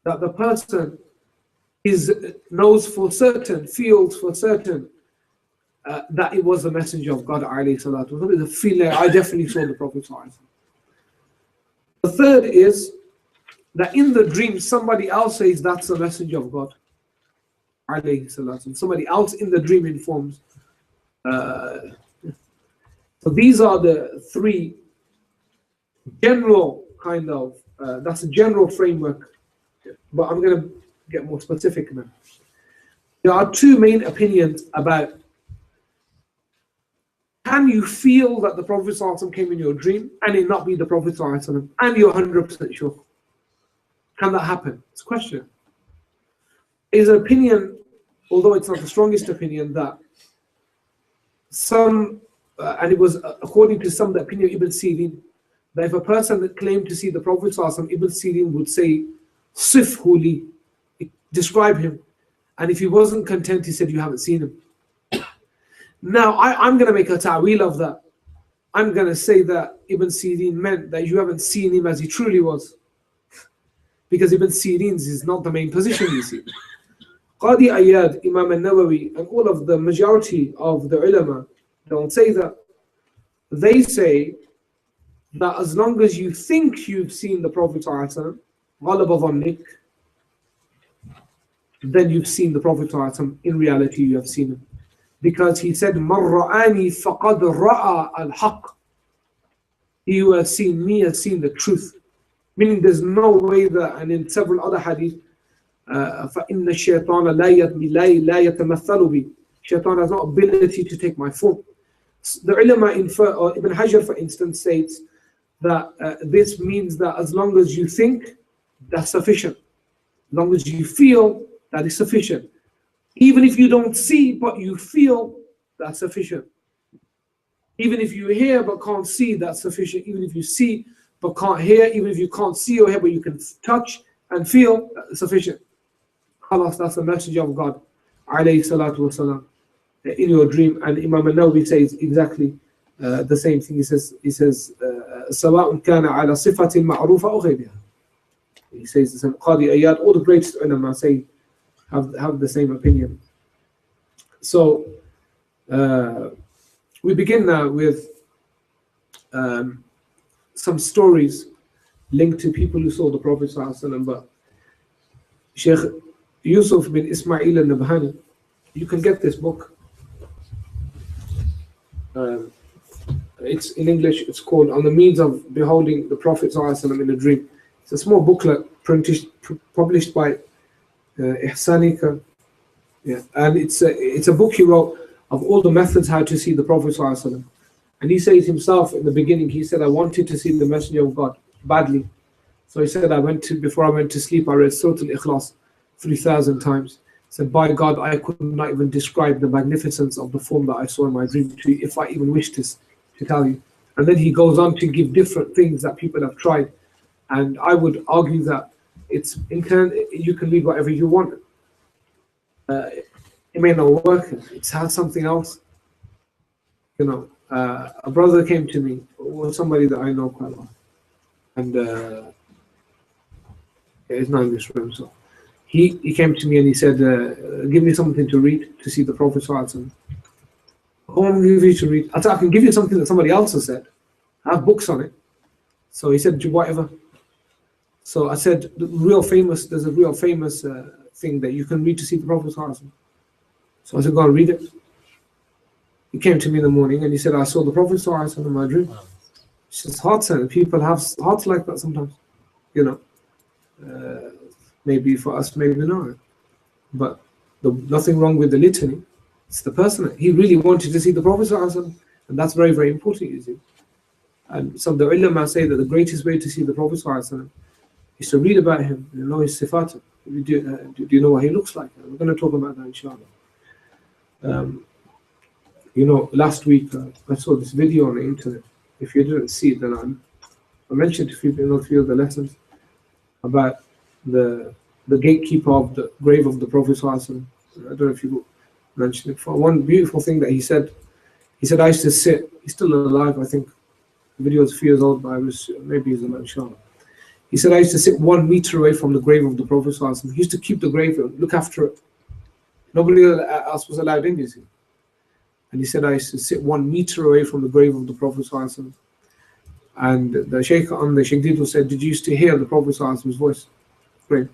the person knows for certain, feels for certain that it was the messenger of God, alayhi salatu. The feeling, I definitely saw the Prophet. The third is that in the dream somebody else says that's the messenger of God, alayhi salatu. Somebody else in the dream informs. So these are the three general kind of, that's a general framework, but I'm going to get more specific now. There are two main opinions about, can you feel that the Prophet ﷺ came in your dream and it not be the Prophet ﷺ, and you're 100% sure? Can that happen? It's a question. Is an opinion, although it's not the strongest opinion, that some, and it was according to some, the opinion of Ibn Sirin, that if a person that claimed to see the Prophet ﷺ, Ibn Sirin would say, Sifhu li, describe him. And if he wasn't content, he said, you haven't seen him. Now, I'm going to make a ta'wil of that. I'm going to say that Ibn Sirin meant that you haven't seen him as he truly was. Because Ibn Sirin's is not the main position, you see. Qadi Ayyad, Imam al-Nawawi, and all of the majority of the ulama don't say that. They say that as long as you think you've seen the Prophet ﷺ, ghalaba dhannik, then you've seen the Prophet ﷺ. In reality, you have seen him. Because he said, مَنْ رَآنِي فَقَدْ رَأَى الْحَقِّ. He who has seen me has seen the truth. Meaning there's no way that, and in several other hadith, فَإِنَّ الشَّيْطَانَ لَا يَتَمَثَّلُ بِي. Shaitan has no ability to take my form. The ulama, or Ibn Hajar for instance, states that this means that as long as you think, that's sufficient. As long as you feel, that is sufficient. Even if you don't see, but you feel, that's sufficient. Even if you hear but can't see, that's sufficient. Even if you see but can't hear, even if you can't see or hear but you can touch and feel, that's sufficient. Khalas, that's the message of God, alayhi salatu wasalam, in your dream. And Imam al-Nawawi says exactly the same thing. He says, سواء كان على صفة معروفة أو غيرها. He says the same. Qadi Ayyad, all the greatest ulama say, have the same opinion. So we begin now with some stories linked to people who saw the Prophet ﷺ. But Shaykh Yusuf bin Ismail al-Nabhani, you can get this book. It's in English. It's called On the Means of Beholding the Prophet ﷺ in a Dream. It's a small booklet published by Ihsanika, yeah, and it's a book he wrote of all the methods how to see the Prophet ﷺ. And he says himself in the beginning, he said, I wanted to see the Messenger of God badly. So he said, before I went to sleep, I read Surah Al-Ikhlas 3,000 times. He said, by God, I could not even describe the magnificence of the form that I saw in my dream to you, if I even wished to tell you. And then he goes on to give different things that people have tried. And I would argue that it's you can read whatever you want. It may not work. It's had something else. You know, a brother came to me, or somebody that I know quite well, and he's not in this room. So he came to me and he said, "Give me something to read to see the Prophet ﷺ." I want to give you to read. I said, I can give you something that somebody else has said. I have books on it. So he said, whatever. So I said, there's a real famous thing that you can read to see the Prophet ﷺ. So I said, go and read it. He came to me in the morning and he said, I saw the Prophet ﷺ in my dream. It's just heart and people have hearts like that sometimes, you know. Maybe for us, maybe not. But nothing wrong with the litany. It's the person. He really wanted to see the Prophet ﷺ, and that's very, very important, you see. And some of the ulama say that the greatest way to see the Prophet ﷺ is to read about him and know his sifat. Do you know what he looks like? We're going to talk about that, inshallah. You know, last week I saw this video on the internet. If you didn't see it, then I mentioned a few of the lessons about the gatekeeper of the grave of the Prophet ﷺ. I don't know if you mentioned it. For one beautiful thing that he said, I used to sit, he's still alive, I think. The video is a few years old, but maybe he's alive, inshallah. He said, I used to sit 1 meter away from the grave of the Prophet ﷺ. He used to keep the grave, look after it. Nobody else was allowed in, you see. And he said, I used to sit 1 meter away from the grave of the Prophet ﷺ. And the Shaykh on the Shaykh said, did you used to hear the Prophet ﷺ's voice? Great. He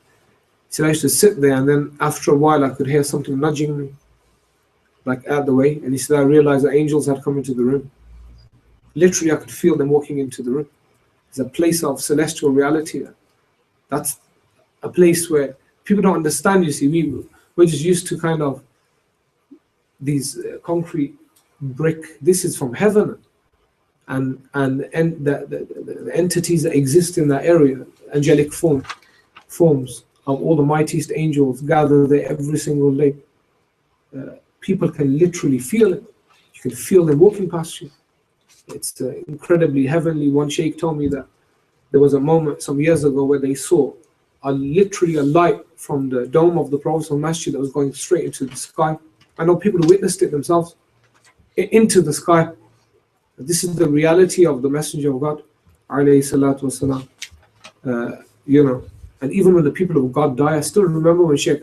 said, I used to sit there, and then after a while I could hear something nudging me, like out the way. And he said, I realized that angels had come into the room. Literally, I could feel them walking into the room. There's a place of celestial reality there. That's a place where people don't understand. You see, we're just used to kind of these concrete brick. This is from heaven, and the entities that exist in that area, angelic forms of all the mightiest angels gather there every single day. People can literally feel it. You can feel them walking past you. It's incredibly heavenly. One Shaykh told me that there was a moment some years ago where they saw literally a light from the dome of the Prophet's masjid that was going straight into the sky. I know people who witnessed it themselves, into the sky. This is the reality of the Messenger of God, alayhi salatu wasalam. And even when the people of God die, I still remember when Shaykh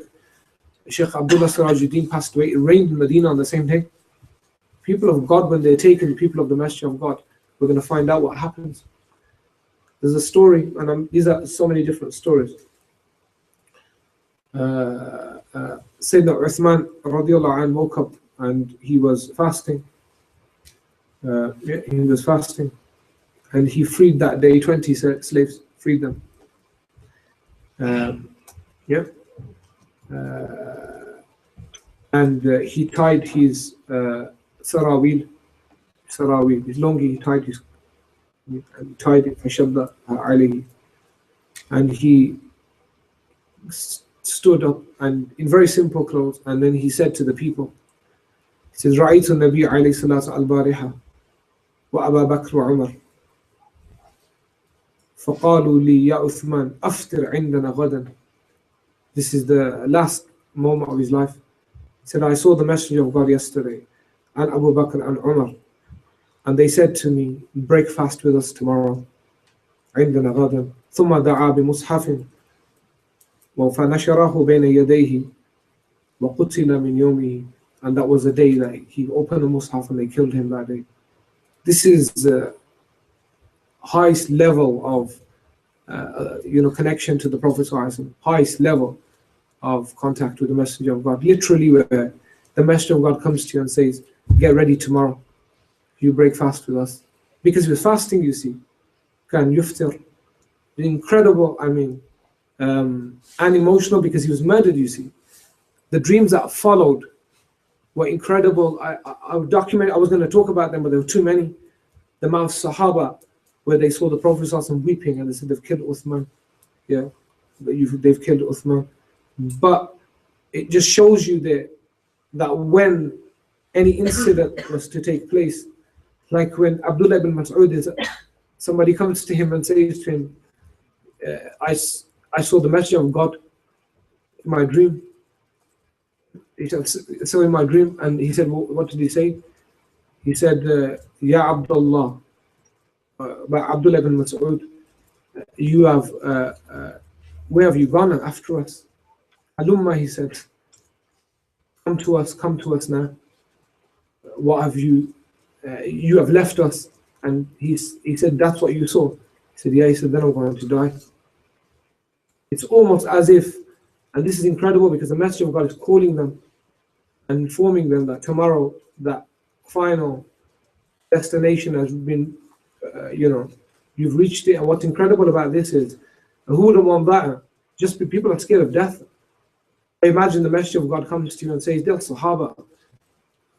Abdullah Sirajuddin passed away, it rained in Medina on the same day. People of God, when they're taken, people of the Messenger of God, we're going to find out what happens. There's a story, and these are so many different stories. Sayyidina Uthman radiallahu anh woke up and he was fasting. He was fasting, and he freed that day 20 slaves, freed them. And he tied his sarawil, his longi, he tied it fashadda alayhi, and he stood up and in very simple clothes, and then he said to the people, he says, Ra'aytu Nabi alayhi salatu al-bariha wa Aba Bakr wa Umar فقالوا لي يا عثمان أفطر عندنا غدا. This is the last moment of his life. He said, I saw the Messenger of God yesterday and Abu Bakr and Umar, and they said to me, break fast with us tomorrow. عندنا غدا. ثم دعا بمصحف فنشره بين يديه وقتل من يومه. And that was the day that he opened the Mus'haf and they killed him that day. This is the highest level of connection to the Prophet ﷺ, highest level of contact with the Messenger of God. Literally, where the Messenger of God comes to you and says, get ready tomorrow, you break fast with us. Because with fasting, you see, can yuftir, incredible, and emotional, because he was murdered, you see. The dreams that followed were incredible. I was going to talk about them, but there were too many. The amount of Sahaba, where they saw the Prophet ﷺ weeping and they said they've killed Uthman. Yeah, they've killed Uthman. But it just shows you that when any incident was to take place, like when Abdullah ibn Mas'ud, somebody comes to him and says to him, I saw the Messenger of God in my dream. He said, so in my dream, and he said, what did he say? He said, Ya Abdullah, by Abdullah ibn Mas'ud, you have, where have you gone after us? Alumma, he said, come to us now. What have you have left us. And he said, that's what you saw. He said, yeah. He said, then I'm going to die. It's almost as if, and this is incredible because the Messenger of God is calling them and informing them that tomorrow that final destination has been, you've reached it. And what's incredible about this is, who would have want that? Just people are scared of death. Imagine the Messenger of God comes to you and says, the Sahaba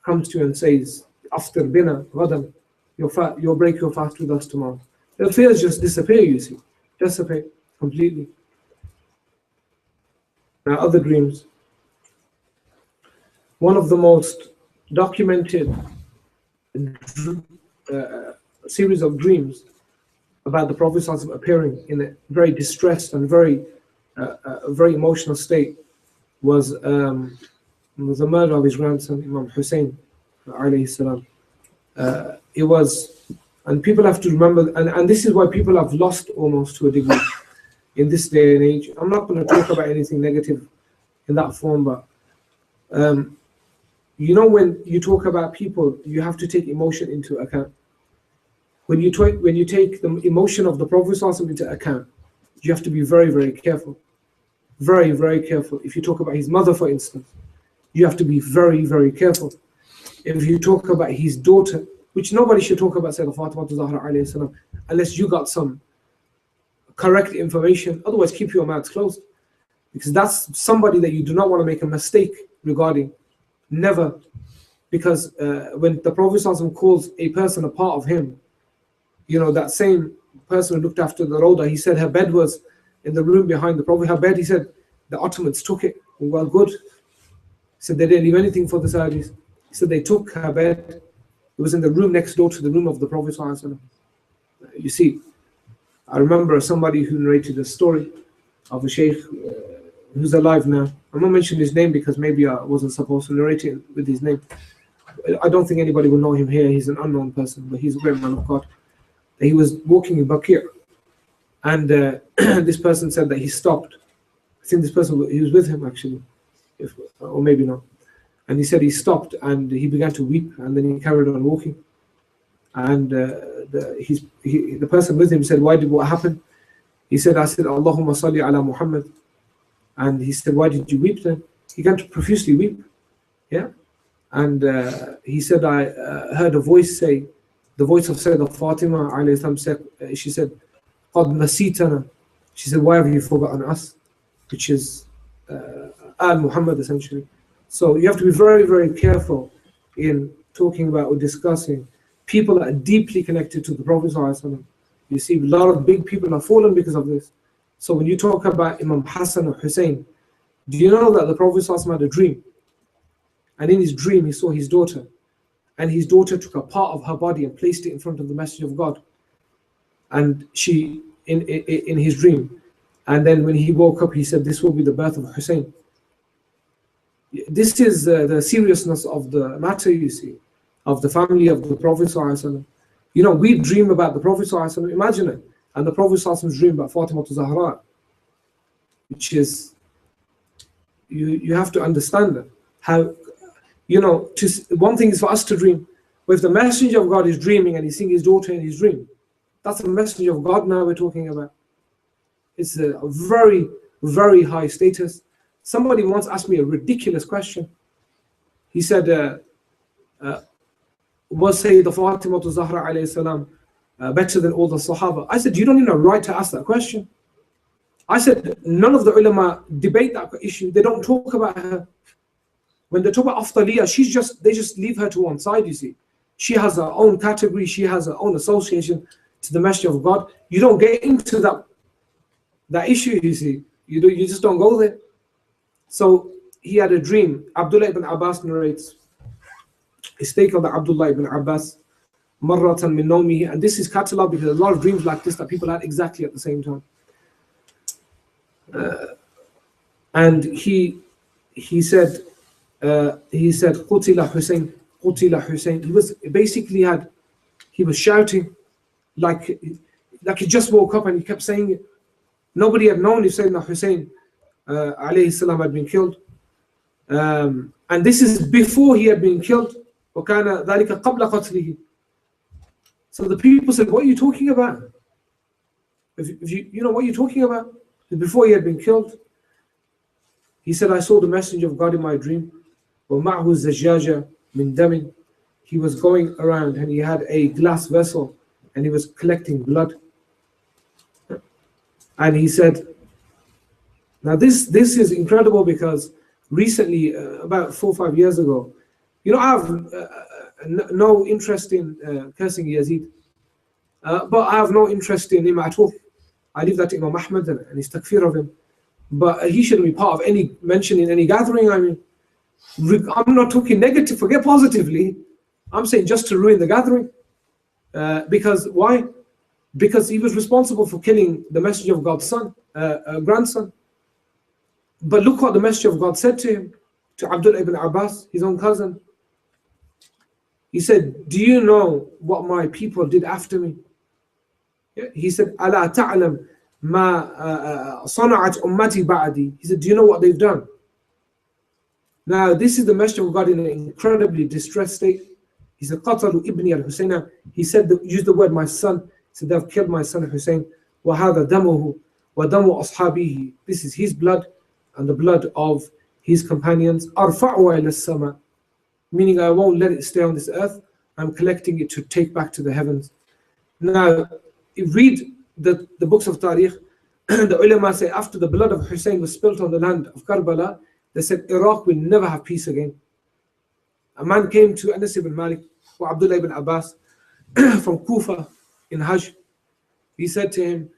comes to you and says, after dinner, ghadan, you'll break your fast with us tomorrow. The fears just disappear, you see. Disappear completely. Now, other dreams. One of the most documented series of dreams about the Prophet ﷺ appearing in a very distressed and very emotional state was the murder of his grandson, Imam Hussain, alayhi salam. It was, and people have to remember, and this is why people have lost almost to a degree in this day and age. I'm not going to talk about anything negative in that form, but when you talk about people, you have to take emotion into account. When you take the emotion of the Prophet ﷺ into account, you have to be very, very careful. Very, very careful. If you talk about his mother, for instance, you have to be very, very careful. If you talk about his daughter, which nobody should talk about Sayyidah Fatima Zahra alayhi salam unless you got some correct information. Otherwise, keep your mouths closed, because that's somebody that you do not want to make a mistake regarding. Never. Because when the Prophet ﷺ calls a person a part of him, that same person who looked after the Rawda, he said her bed was in the room behind the Prophet. Her bed, he said, the Ottomans took it. Well, good. He said they didn't leave anything for the Saudis. He said they took her bed. It was in the room next door to the room of the Prophet ﷺ. You see, I remember somebody who narrated a story of a Shaykh who's alive now. I'm not mentioning his name because maybe I wasn't supposed to narrate it with his name. I don't think anybody will know him here. He's an unknown person, but he's a great man of God. He was walking in Bakir, and this person said that he stopped. I think this person, he was with him actually, or maybe not. And he said he stopped and he began to weep, and then he carried on walking. And the person with him said, what happened? He said, I said, Allahumma salli ala Muhammad. And he said, why did you weep then? He began to profusely weep. Yeah. And he said, I heard a voice say, the voice of Sayyidah Fatima alayhi salam said, she said, قَدْ نَسِيتَنَا. She said, why have you forgotten us? Which is Al-Muhammad essentially. So you have to be very, very careful in talking about or discussing people that are deeply connected to the Prophet ﷺ. You see, a lot of big people have fallen because of this. So when you talk about Imam Hassan or Hussain, do you know that the Prophet ﷺ had a dream? And in his dream, he saw his daughter. And his daughter took a part of her body and placed it in front of the Messenger of God. And she, in his dream. And then when he woke up, he said, this will be the birth of Hussain. This is the seriousness of the matter, you see, of the family of the Prophet ﷺ. We dream about the Prophet ﷺ, imagine it. And the Prophet ﷺ's dream about Fatima Zahra, which is, you have to understand that. How, one thing is for us to dream, but if the Messenger of God is dreaming and he's seeing his daughter in his dream, that's the Messenger of God now we're talking about. It's a very, very high status. Somebody once asked me a ridiculous question. He said, was Sayyidah Fatima Zahra alayhi salam better than all the Sahaba? I said, you don't even have a right to ask that question. I said, none of the ulama debate that issue. They don't talk about her. When they talk about Afdaliyah, they just leave her to one side, you see. She has her own category, she has her own association to the Messenger of God. You don't get into that issue, you see. You just don't go there. So he had a dream. Abdullah ibn Abbas narrates. It's taken by Abdullah ibn Abbas, Marratan min nawmihi, and this is catalogued because there's a lot of dreams like this that people had exactly at the same time. And he said, Qutila Hussain, Qutila Hussain. He was shouting like he just woke up and he kept saying it. Nobody had known if Sayyidina Hussain alayhi salam had been killed. And this is before he had been killed. وَكَانَ ذَلِكَ قَبْلَ قَتْلِهِ. So the people said, what are you talking about? If you know what you're talking about? Before he had been killed. He said, I saw the Messenger of God in my dream. وَمَعْهُ الزَّجَّاجَ مِنْ دَمٍ. He was going around and he had a glass vessel and he was collecting blood. And he said, now this is incredible because recently, about 4 or 5 years ago, I have no interest in cursing Yazid, but I have no interest in him at all. I leave that to Imam Ahmad and his takfir of him. But he shouldn't be part of any mention in any gathering. I mean, I'm not talking negative, forget positively. I'm saying just to ruin the gathering. Because why? Because he was responsible for killing the Messenger of God's grandson. But look what the Messenger of God said to him, to Abdullah ibn Abbas, his own cousin. He said, do you know what my people did after me? Yeah. He said, أَلَا تَعْلَمْ مَا صَنَعَتْ أُمَّتِي بَعْدِي. He said, do you know what they've done? Now, this is the Messenger of God in an incredibly distressed state. He said, قَتَلُوا إِبْنِي الْحُسَيْنَ. He said, use the word my son. He said, they've killed my son Hussein. وَهَذَا دَمُهُ وَدَمُ أَصْحَابِهِ. This is his blood and the blood of his companions. أَرْفَعُهَا إِلَى السَّمَاءِ. Meaning I won't let it stay on this earth I'm collecting it to take back to the heavens. Now, you read the books of Tariq, the ulama say after the blood of Hussain was spilt on the land of Karbala, they said Iraq will never have peace again. A man came to Anas ibn Malik or Abdullah ibn Abbas from Kufa in Hajj. He said to him,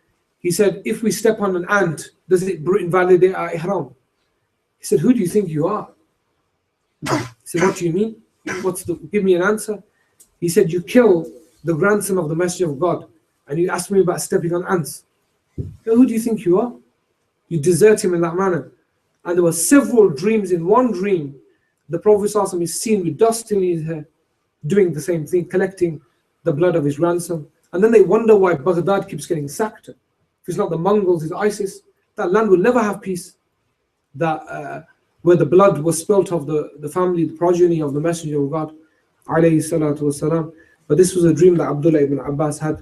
if we step on an ant, does it invalidate our ihram? He said, who do you think you are? He said, what do you mean? Give me an answer. He said, you kill the grandson of the Messenger of God and you ask me about stepping on ants. Who do you think you are? You desert him in that manner. And there were several dreams. In one dream, the Prophet ﷺ is seen with dust in his hair, doing the same thing, collecting the blood of his grandson. And then they wonder why Baghdad keeps getting sacked. If it's not the Mongols, it's ISIS. That land will never have peace. That where the blood was spilt of the family, the progeny of the Messenger of God, alayhi salatu wasalam. But this was a dream that Abdullah ibn Abbas had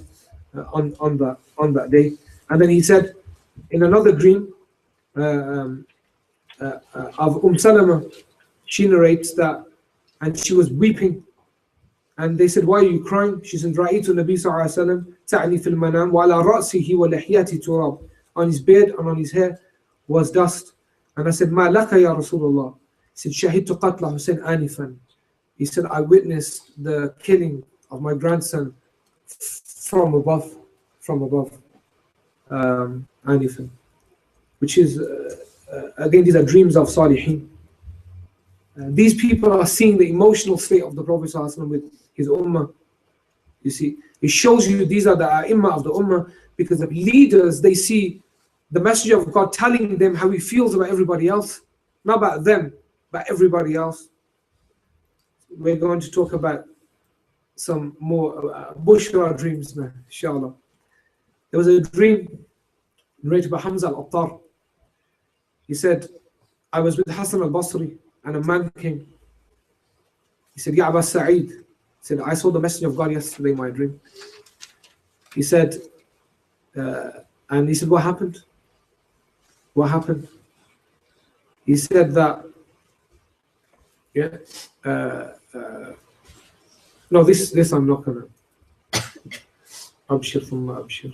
on that day. And then he said, in another dream of Salama, she narrates that, and she was weeping. And they said, why are you crying? She said, رَأَيْتُ النَّبِيَّ صَلَّى اللَّهُ عَلَيْهِ وَسَلَّمَ تَعْنِي فِي الْمَنَامِ وَعَلَى رَأْسِهِ وَلِحْيَتِهِ تُرَابٌ. On his beard and on his hair was dust. And I said, مَا لَكَ يَا رَسُولَ اللَّهِ. He said, شَهِدْتُ قَتْلَ حُسَيْنَ آنِفًا. He said, I witnessed the killing of my grandson from above. Anifan, which is again, these are dreams of Salihin. These people are seeing the emotional state of the Prophet ﷺ with his ummah. You see, it shows you these are the A'imma of the ummah, because the leaders, they see the Messenger of God telling them how he feels about everybody else, not about them, but everybody else. We're going to talk about some more Bushra dreams now, inshallah. There was a dream narrated by Hamza al-Attar. He said, I was with Hassan al-Basri and a man came. He said, Ya Aba Sa'id. He said, I saw the Messenger of God yesterday in my dream. He said, and he said, what happened? What happened? He said that, no, this I'm not going to. Abshir thumma abshir.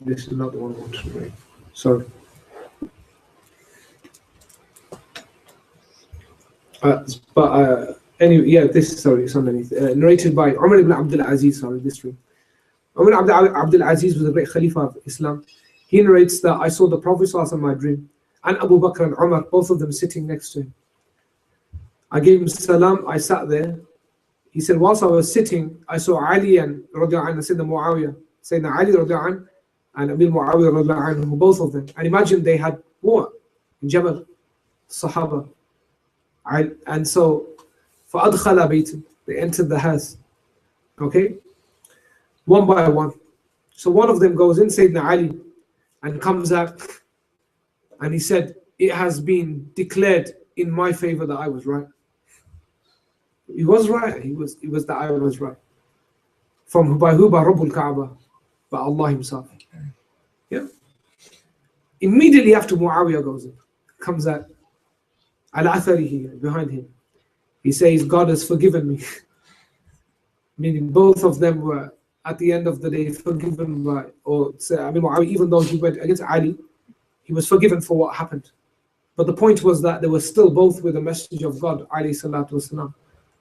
This is not the one I want to read. Sorry. Anyway, yeah, this, sorry, it's underneath. Narrated by Umar ibn Abdul Aziz, sorry, this dream. Umar ibn Abdul Aziz was a great Khalifa of Islam. He narrates that I saw the Prophet ﷺ in my dream, and Abu Bakr and Umar, both of them sitting next to him. I gave him salam, I sat there. He said, whilst I was sitting, I saw Ali and Radiallahu anhu, Sayyidina Muawiyah, Sayyidina Ali Radiallahu anhu, and Amir Muawiyah Radiallahu anhu, both of them. And imagine they had war in Jabal, Sahaba. And so, فَأَدْخَلَ بَيْتًا, they entered the house. Okay? One by one. So one of them goes in, Sayyidina Ali, and comes out, and he said, it has been declared in my favor that I was right. He was right. He was that I was right. From by who? By Rabbul Kaaba, by Allah Himself. Yeah. Immediately after Muawiyah goes in, comes out, al-atharihi, behind him. He says, God has forgiven me. Meaning both of them were at the end of the day forgiven by, or say, I mean, Muawiyah, even though he went against Ali, he was forgiven for what happened. But the point was that they were still both with the Messenger of God, alayhi salatu wasalam,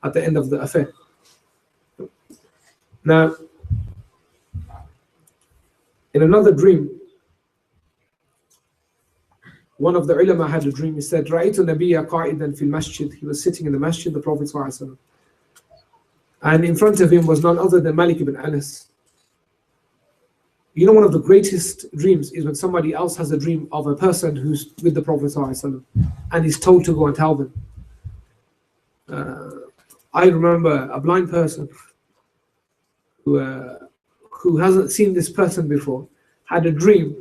at the end of the affair. Now, in another dream, one of the ulama had a dream. He said, رَأَيْتُ النَّبِيَّ قَائِدًا فِي الْمَسْجِدِ. He was sitting in the masjid, the Prophet ﷺ. And in front of him was none other than Malik ibn Anas. You know, one of the greatest dreams is when somebody else has a dream of a person who's with the Prophet ﷺ and is told to go and tell them. I remember a blind person who hasn't seen this person before, had a dream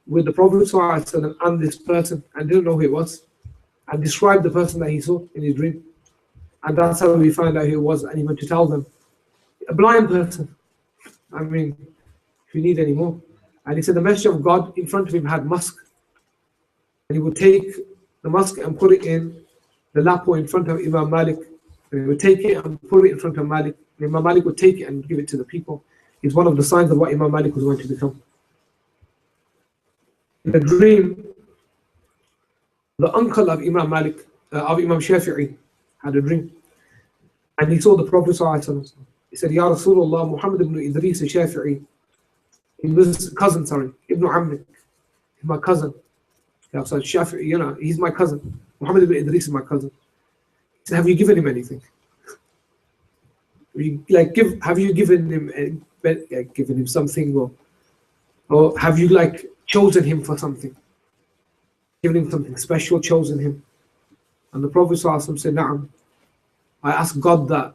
with the Prophet ﷺ and this person, and didn't know who it was, and described the person that he saw in his dream. And that's how we found out who it was, and he went to tell them. A blind person. I mean, if you need any more. And he said the Messenger of God in front of him had musk. And he would take the musk and put it in the lap in front of Imam Malik. And he would take it and put it in front of Malik. Imam Malik would take it and give it to the people. It's one of the signs of what Imam Malik was going to become. In a dream, the uncle of Imam Malik, of Imam Shafi'i, had a dream. And he saw the Prophet ﷺ. He said, Ya Rasulullah, Muhammad ibn Idris al-Shafi'i, he was cousin, Ibn Amrik, he's my cousin. Yeah, so Shafi'i, he's my cousin. Muhammad ibn Idris is my cousin. He said, have you given him anything? Have you given him something, or have you chosen him for something? Given him something special, chosen him? And the Prophet ﷺ said, Na'am. I ask God that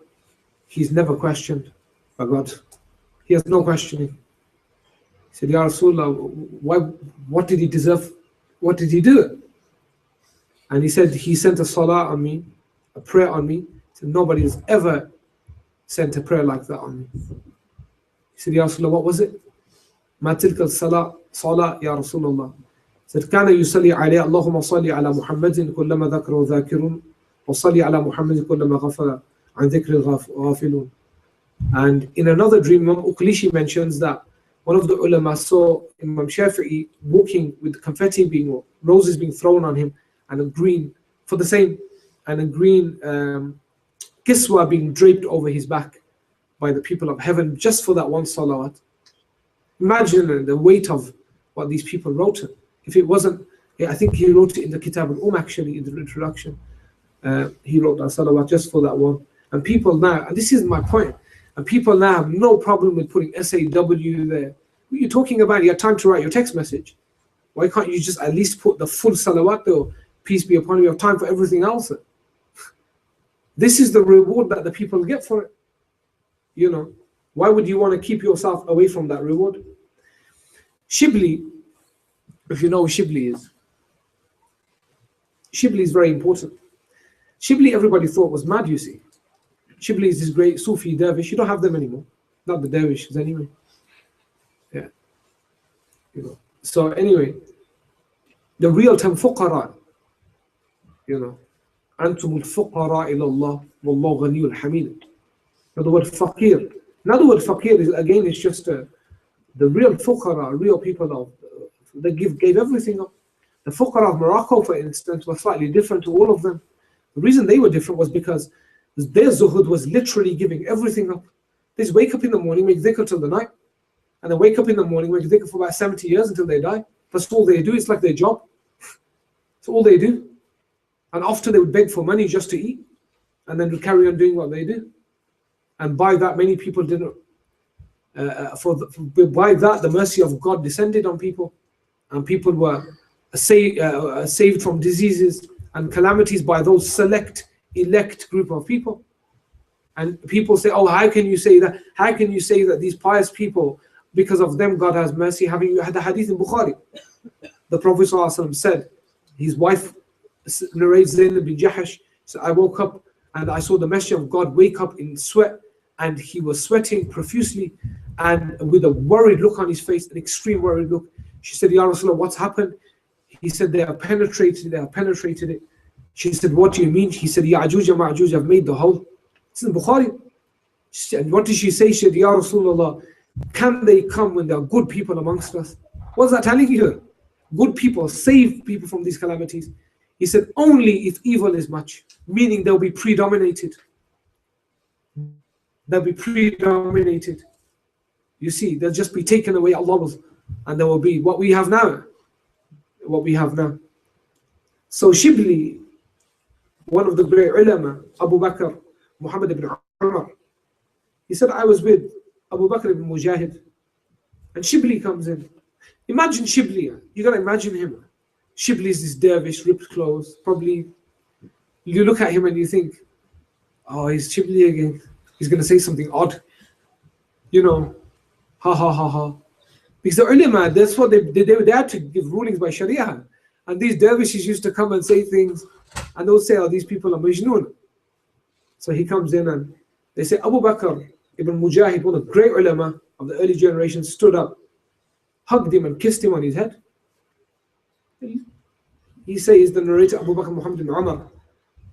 he's never questioned by God. He has no questioning. He said, Ya Rasulullah, what did he deserve? What did he do? And he said, he sent a salah on me, a prayer on me. He said, nobody has ever sent a prayer like that on me. He said, Ya Rasulullah, what was it? Ma tilka salah, Ya Rasulullah. He said, Kana yusalli alayhi, Allahumma salli ala Muhammadin kullama dhakru dhakirun, wa salli ala Muhammadin kullama ghafala an dhikri ghafilun. And in another dream, Imam Uqlishi mentions that one of the ulama saw Imam Shafi'i walking with confetti roses being thrown on him, and a green kiswa being draped over his back by the people of heaven just for that one salawat. Imagine the weight of what these people wrote. If it wasn't, I think he wrote it in the Kitab al actually, in the introduction. He wrote that salawat just for that one. And people now, and this is my point, and people now have no problem with putting SAW there. What are you talking about? You have time to write your text message. Why can't you just at least put the full salawat though? Peace be upon you. You have time for everything else. This is the reward that the people get for it. Why would you want to keep yourself away from that reward? Shibli, if you know what Shibli is very important. Shibli, everybody thought was mad, you see. Shibli is this great Sufi dervish. You don't have them anymore. Not the dervishes anyway. Yeah. So anyway, the real term fuqara, Antumul fuqara ila Allah, wallahu ghaniyul hamid. Now the word faqir. Now the word faqir is again, it's just the real fuqara, real people that gave everything up. The fuqara of Morocco, for instance, was slightly different to all of them. The reason they were different was because their zuhud was literally giving everything up. They just wake up in the morning, make dhikr till the night, and then wake up in the morning, make dhikr for about 70 years until they die. That's all they do. It's like their job. It's all they do. And often they would beg for money just to eat, and then would carry on doing what they do. And by that, many people didn't. By that, the mercy of God descended on people, and people were saved from diseases and calamities by those elect group of people. And people say, oh, how can you say that? How can you say that these pious people, because of them God has mercy? Having had the hadith in Bukhari, the Prophet ﷺ said, his wife narrates Zainab bin Jahash, so I woke up and I saw the Messenger of God wake up in sweat, and he was sweating profusely and with a worried look on his face, an extreme worried look. She said, Ya Rasulullah, what's happened? He said, they have penetrated it. She said, what do you mean? He said, Ya'juj and Ma'juj have made the hole. This is in Bukhari. And what did she say? She said, Ya Rasulullah, can they come when there are good people amongst us? What's that telling you? Good people save people from these calamities. He said, only if evil is much, meaning they'll be predominated. They'll be predominated. You see, they'll just be taken away, Allah will, and there will be what we have now. What we have now. So Shibli, one of the great ulama, Abu Bakr, Muhammad ibn Umar, he said, I was with Abu Bakr ibn Mujahid, and Shibli comes in. Imagine Shibli, you gotta imagine him. Shibli is this dervish, ripped clothes, probably, you look at him and you think, oh, he's Shibli again. He's gonna say something odd. Ha ha ha ha. Because the ulama, that's what they were there to give rulings by Sharia. And these dervishes used to come and say things, and they would say, oh, these people are majnoon. So he comes in and they say, Abu Bakr ibn Mujahid, one of the great ulama of the early generation, stood up, hugged him and kissed him on his head. He says, the narrator Abu Bakr Muhammad ibn Umar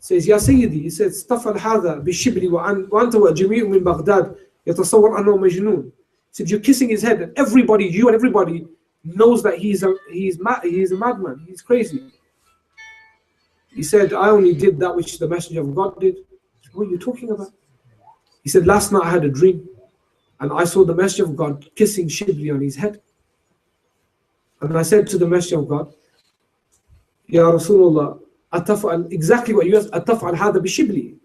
says, Ya Sayyidi, he said, Stafal hadha bishibli wa anta wa jami'u min Baghdad yatasawwar annahu majnoon. He said, you're kissing his head, and everybody, you and everybody, knows that he's a madman, he's crazy. He said, I only did that which the Messenger of God did. Said, what are you talking about? He said, last night I had a dream, and I saw the Messenger of God kissing Shibli on his head. And I said to the Messenger of God, Ya Rasulullah, exactly what you asked, Ataf'al hadha bi Shibli.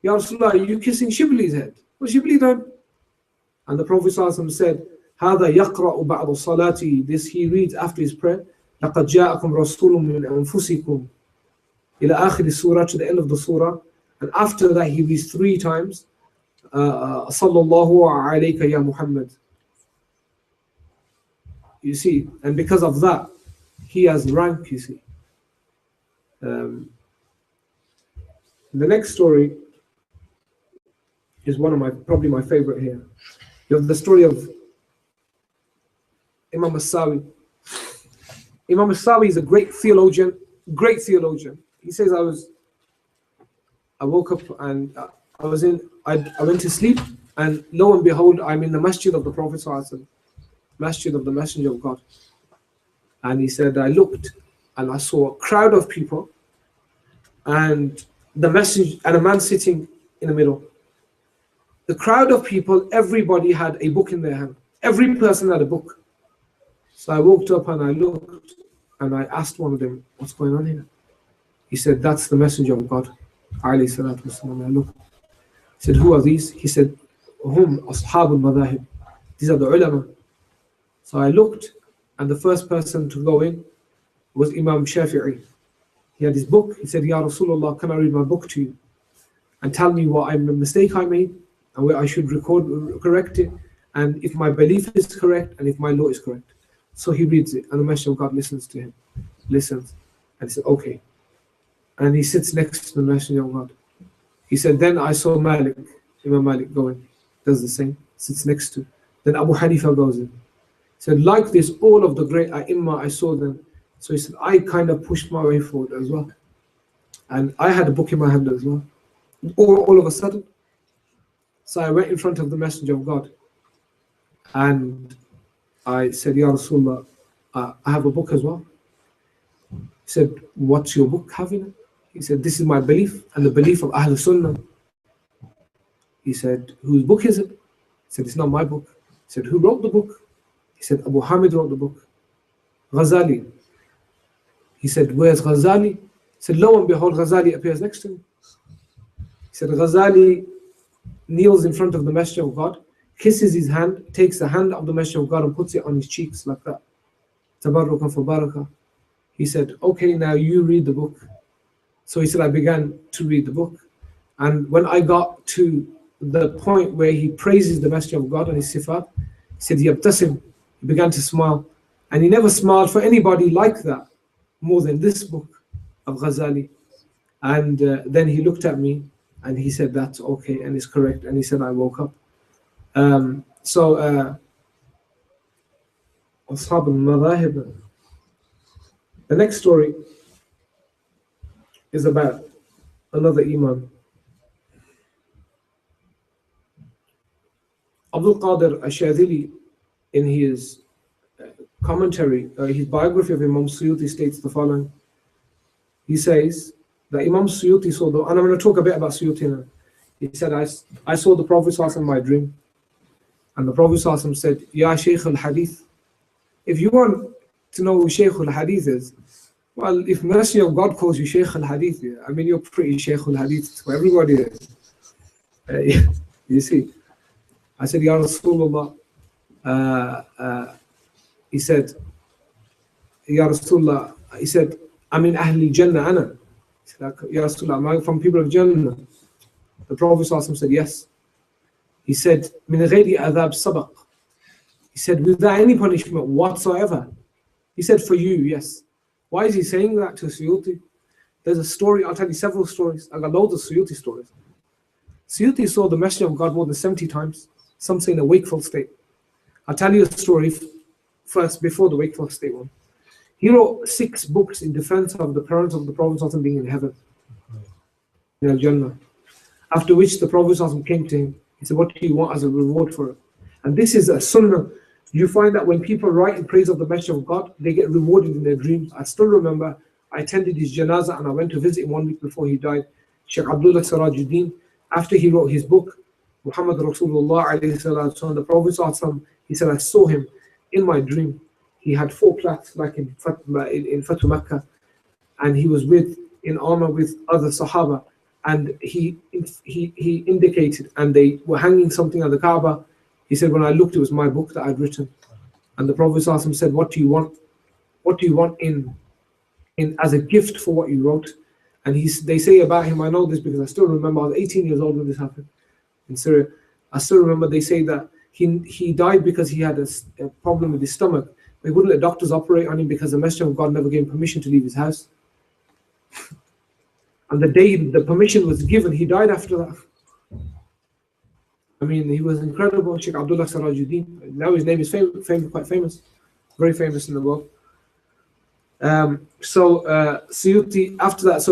Ya Rasulullah, are you kissing Shibli's head? What's Shibli done? And the Prophet ﷺ said, هذا يقرأ بعد الصلاة. This he reads after his prayer. لقد جاءكم رسول من أنفسكم إلى آخر السورة, to the end of the surah. And after that he reads 3 times, صلى الله عليك يا محمد. You see, and because of that, he has rank, you see. The next story is probably my favorite here. You have the story of Imam As-Sawi. Imam As-Sawi is a great theologian. He says, I woke up and I went to sleep, and lo and behold, I'm in the masjid of the Prophet ﷺ, masjid of the Messenger of God. And he said, I looked and I saw a crowd of people, and the message and a man sitting in the middle. The crowd of people, everybody had a book in their hand. Every person had a book. So I walked up and I looked and I asked one of them, what's going on here? He said, that's the Messenger of God. I looked. He said, who are these? He said, hum ashabul madahib. These are the ulama. So I looked, and the first person to go in was Imam Shafi'i. He had his book. He said, Ya Rasulullah, can I read my book to you and tell me what mistake I made and where I should correct it, and if my belief is correct and if my law is correct. So he reads it, and the Messenger of God listens to him, and he said, okay. And he sits next to the Messenger of God. He said, then I saw Imam Malik going, does the same, sits next to. Then Abu Hanifa goes in. He said, like this, all of the great A'imma, I saw them. So he said, I kind of pushed my way forward as well. And I had a book in my hand as well. All of a sudden. So I went in front of the Messenger of God. And I said, Ya Rasulullah, I have a book as well. He said, what's your book having? He said, this is my belief and the belief of Ahl Sunnah. He said, whose book is it? He said, it's not my book. He said, who wrote the book? He said, Abu Hamid wrote the book. Ghazali. He said, where's Ghazali? He said, lo and behold, Ghazali appears next to him. He said, Ghazali kneels in front of the Messenger of God, kisses his hand, takes the hand of the Messenger of God and puts it on his cheeks like that. Tabarrukan for barakah. He said, okay, now you read the book. So he said, I began to read the book. And when I got to the point where he praises the Messenger of God and his sifat, he said, Yabtasim, he began to smile. And he never smiled for anybody like that, more than this book of Ghazali. And then he looked at me and he said, that's okay and it's correct. And he said, I woke up. Ashab al-Madahib. The next story is about another Imam. Abdul Qadir Ash-Shadhili, in his commentary, his biography of Imam Suyuti, states the following. He says that Imam Suyuti saw and I'm going to talk a bit about Suyuti now. He said, I saw the Prophet ﷺ in my dream. And the Prophet ﷺ said, Ya Shaykh al-Hadith. If you want to know who Shaykh al-Hadith is, well, if Messenger of God calls you Shaykh al-Hadith, I mean, you're pretty Shaykh al-Hadith to everybody is. You see. I said, Ya Rasulullah. He said, Ya Rasulullah. He said, I'm in Ahl al-Jannah, ana. He said, Ya Rasulullah, am I from people of Jannah? The Prophet ﷺ said, yes. He said, min ghayri adhab sabaq. He said, without any punishment whatsoever. He said, for you, yes. Why is he saying that to Suyuti? There's a story, I'll tell you several stories. I got loads of Suyuti stories. Suyuti saw the Messenger of God more than 70 times, some say in a wakeful state. I'll tell you a story first before the wakeful state one. He wrote 6 books in defense of the parents of the Prophet being in heaven. al-Jannah. After which the Prophet came to him. He said, what do you want as a reward for it? And this is a sunnah. You find that when people write in praise of the Messenger of God, they get rewarded in their dreams. I still remember I attended his janazah and I went to visit him 1 week before he died. Shaykh Abdullah Sirajuddin, after he wrote his book, Muhammad Rasulullah alayhi salatu, the Prophet, he said, I saw him in my dream. He had 4 plaques like in Fatu Makkah, and he was in armor with other Sahaba, and he indicated, and they were hanging something on the Kaaba. He said, when I looked, it was my book that I'd written. And the Prophet said, what do you want? What do you want in as a gift for what you wrote? And they say about him, I know this because I still remember, I was 18 years old when this happened in Syria. I still remember they say that he died because he had a problem with his stomach. They wouldn't let doctors operate on him because the Messenger of God never gave him permission to leave his house. And the day the permission was given, he died after that. I mean, he was incredible. Shaykh Abdullah Sirajuddin. Now his name is quite famous, very famous in the world. Suyuti, after that,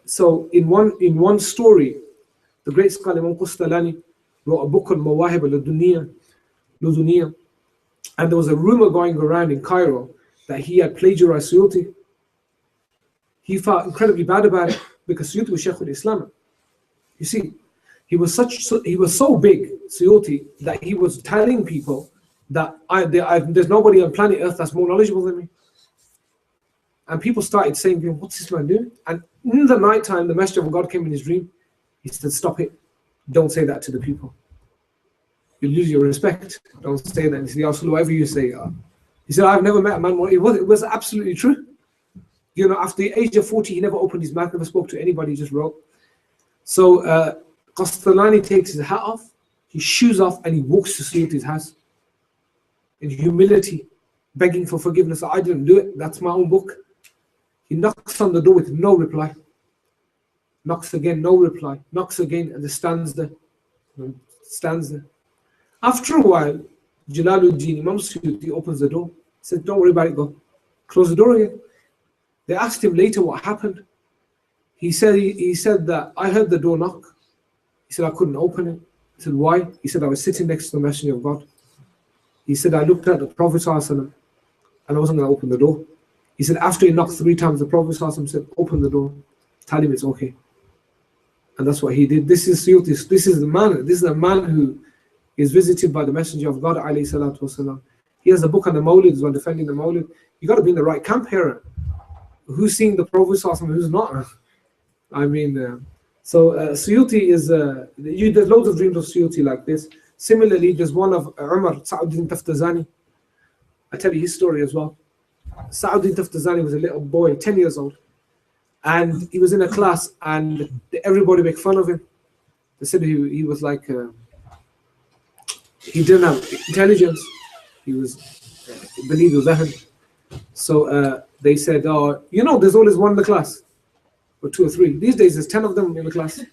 so in one story, the great scholar Imam Qustalani wrote a book called Mawahib al-Dunya, and there was a rumor going around in Cairo that he had plagiarized Suyuti. He felt incredibly bad about it because Suyuti was Shaykh al-Islam. You see, he was so big, Suyuti, that he was telling people that there's nobody on planet Earth that's more knowledgeable than me. And people started saying, what's this man doing? And in the night time, the Messenger of God came in his dream. He said, stop it. Don't say that to the people. You lose your respect. Don't say that. He said, Ya Rasulullah, whatever you say. He said, I've never met a man more. It was absolutely true. You know, after the age of 40, he never opened his mouth, never spoke to anybody, he just wrote. So Qastalani takes his hat off, his shoes off, and he walks to Suyuti's house in humility, begging for forgiveness. I didn't do it. That's my own book. He knocks on the door with no reply. Knocks again, no reply. Knocks again, and just stands there. After a while, Jalaluddin, Imam Suyuti, opens the door. He said, don't worry about it, go. Close the door again. They asked him later what happened. He said that I heard the door knock. He said, I couldn't open it. He said, why? He said, I was sitting next to the Messenger of God. He said, I looked at the Prophet and I wasn't going to open the door. He said, after he knocked 3 times, the Prophet said, open the door. Tell him it's okay. And that's what he did. This is Suyuti. This is the man who is visited by the Messenger of God, alayhi salatu wasalam. He has a book on the Mawlid as well, defending the Mawlid. You got to be in the right camp here. Who's seeing the Prophet and who's not? I mean, Suyuti is, there's loads of dreams of Suyuti like this. Similarly, there's one of Umar, Sa'uddin Taftazani. I tell you his story as well. Sa'uddin Taftazani was a little boy, 10 years old. And he was in a class and everybody made fun of him. They said he was like, he didn't have intelligence. He believed he was ahead. So they said, oh, you know, there's always one in the class, or 2 or 3. These days, there's 10 of them in the class.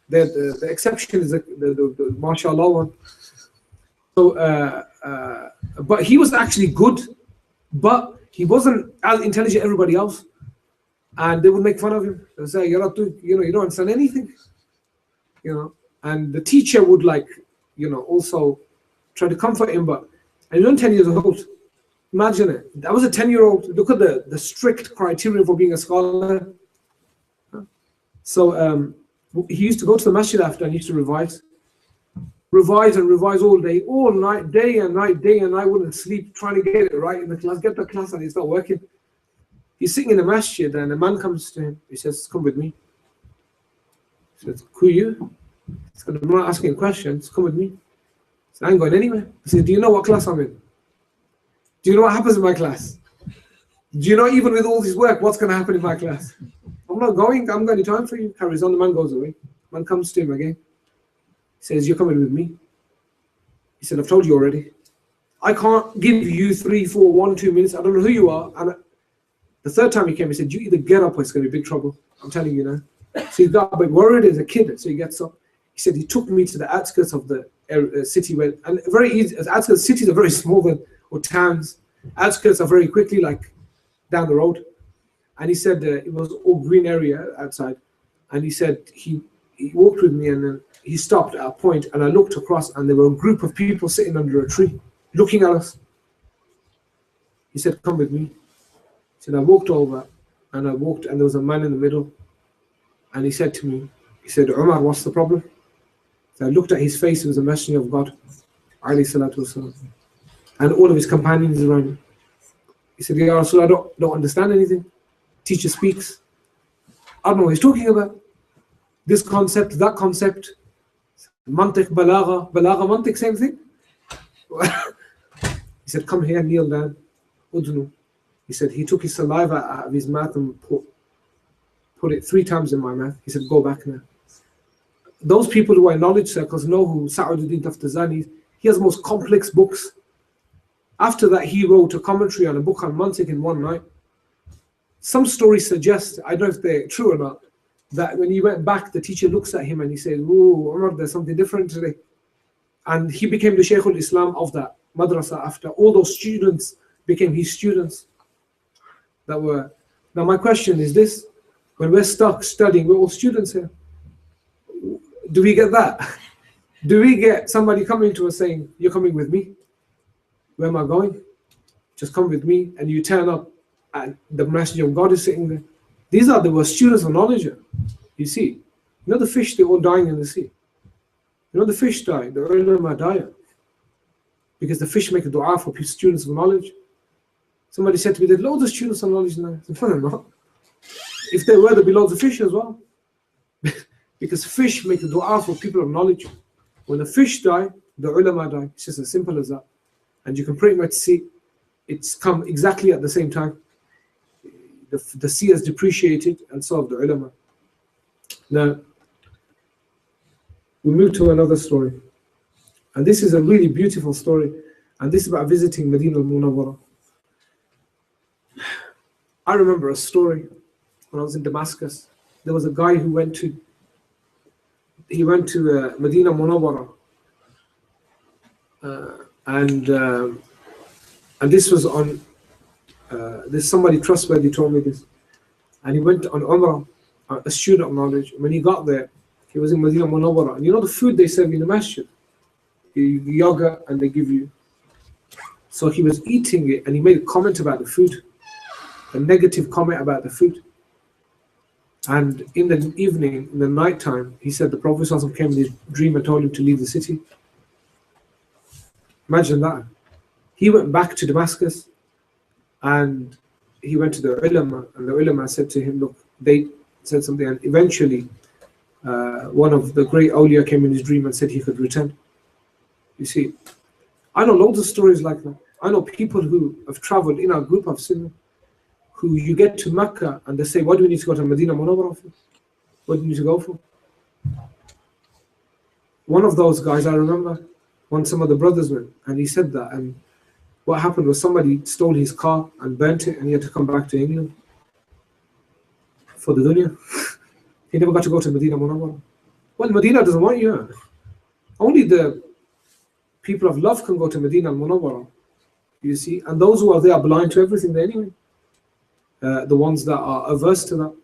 The exception is the mashallah one. So, but he was actually good, but he wasn't as intelligent as everybody else. And they would make fun of him. They would say, you don't understand anything. You know, and the teacher would also try to comfort him, and he was only 10 years old. Imagine it. That was a 10-year-old. Look at the strict criteria for being a scholar. So he used to go to the masjid after and used to revise all day, all night, day and night, wouldn't sleep, trying to get it right in the class, get the class, and it's not working. He's sitting in the masjid and a man comes to him. He says, come with me. He says, who are you? He said, I'm not asking questions, come with me. He said, I ain't going anywhere. He said, do you know what class I'm in? Do you know what happens in my class? Do you know, even with all this work, what's going to happen in my class? I'm not going. I'm going to time for you. Carries on. The man goes away. Man comes to him again. He says, you're coming with me. He said, I've told you already. I can't give you 3, 4, 1, 2 minutes. I don't know who you are. And the third time he came, he said, you either get up or it's going to be big trouble. I'm telling you now. So he got a bit worried as a kid. So he gets up. He said, he took me to the outskirts of the city. And very easy. Outskirts, cities are very small, or towns. Outskirts are very quickly, like down the road. And he said it was all green area outside. And he said he walked with me, and then he stopped at a point, and I looked across, and there were a group of people sitting under a tree looking at us. He said, come with me. He said, I walked over, and there was a man in the middle, and he said to me, he said, Umar, what's the problem? So I looked at his face. It was a messenger of God, alayhi salatu wasalam, and all of his companions around him. He said, Ya Rasul, I don't understand anything. Teacher speaks. I don't know what he's talking about. This concept, that concept, mantiq, balagha, mantiq, same thing. He said, come here, kneel down. Udnu. He said, he took his saliva out of his mouth and put it 3 times in my mouth. He said, go back now. Those people who are in knowledge circles know who Sa'aduddin Taftazani is. He has the most complex books. After that, he wrote a commentary on a book on mantiq in one night. Some stories suggest, I don't know if they're true or not, that when he went back, the teacher looks at him and he says, oh, Umar, there's something different today. And he became the Shaykh al-Islam of that madrasa after all those students became his students. Now my question is this, when we're stuck studying, we're all students here. Do we get that? Do we get somebody coming to us saying, you're coming with me? Where am I going? Just come with me, and you turn up and the messenger of God is sitting there. These are the students of knowledge. You see, you know the fish, they're all dying in the sea. You know the fish die, the ulama die. Because the fish make a dua for students of knowledge. Somebody said to me, there's loads of students of knowledge now. I said, no, not. If there were, there'd be loads of fish as well. Because fish make a dua for people of knowledge. When the fish die, the ulama die. It's just as simple as that. And you can pretty much see it's come exactly at the same time. The sea has depreciated, and so have the ulama. Now, we move to another story. And this is a really beautiful story. And this is about visiting Medina al-Munawwara. I remember a story when I was in Damascus. There was a guy who went to Medina Munawwara, and this was on. There's somebody trustworthy told me this, and he went on Umrah, a student of knowledge. When he got there, he was in Medina Munawwara, and you know the food they serve in the masjid, yogurt, and they give you. So he was eating it, and he made a comment about the food, a negative comment about the food. And in the evening, in the night time, he said the Prophet came in his dream and told him to leave the city. Imagine that. He went back to Damascus and he went to the ulama, and the ulama said to him, look, they said something, and eventually one of the great awliya came in his dream and said he could return. You see, I know loads of stories like that. I know people who have traveled in our group of Sunnah, who you get to Mecca and they say, what do we need to go to Medina Munawwara for? What do we need to go for? One of those guys, I remember, when some of the brothers went, and he said that, and what happened was somebody stole his car and burnt it, and he had to come back to England for the dunya. He never got to go to Medina Munawwara. Well, Medina doesn't want you. Only the people of love can go to Medina Munawwara, you see, and those who are there are blind to everything there anyway. The ones that are averse to that.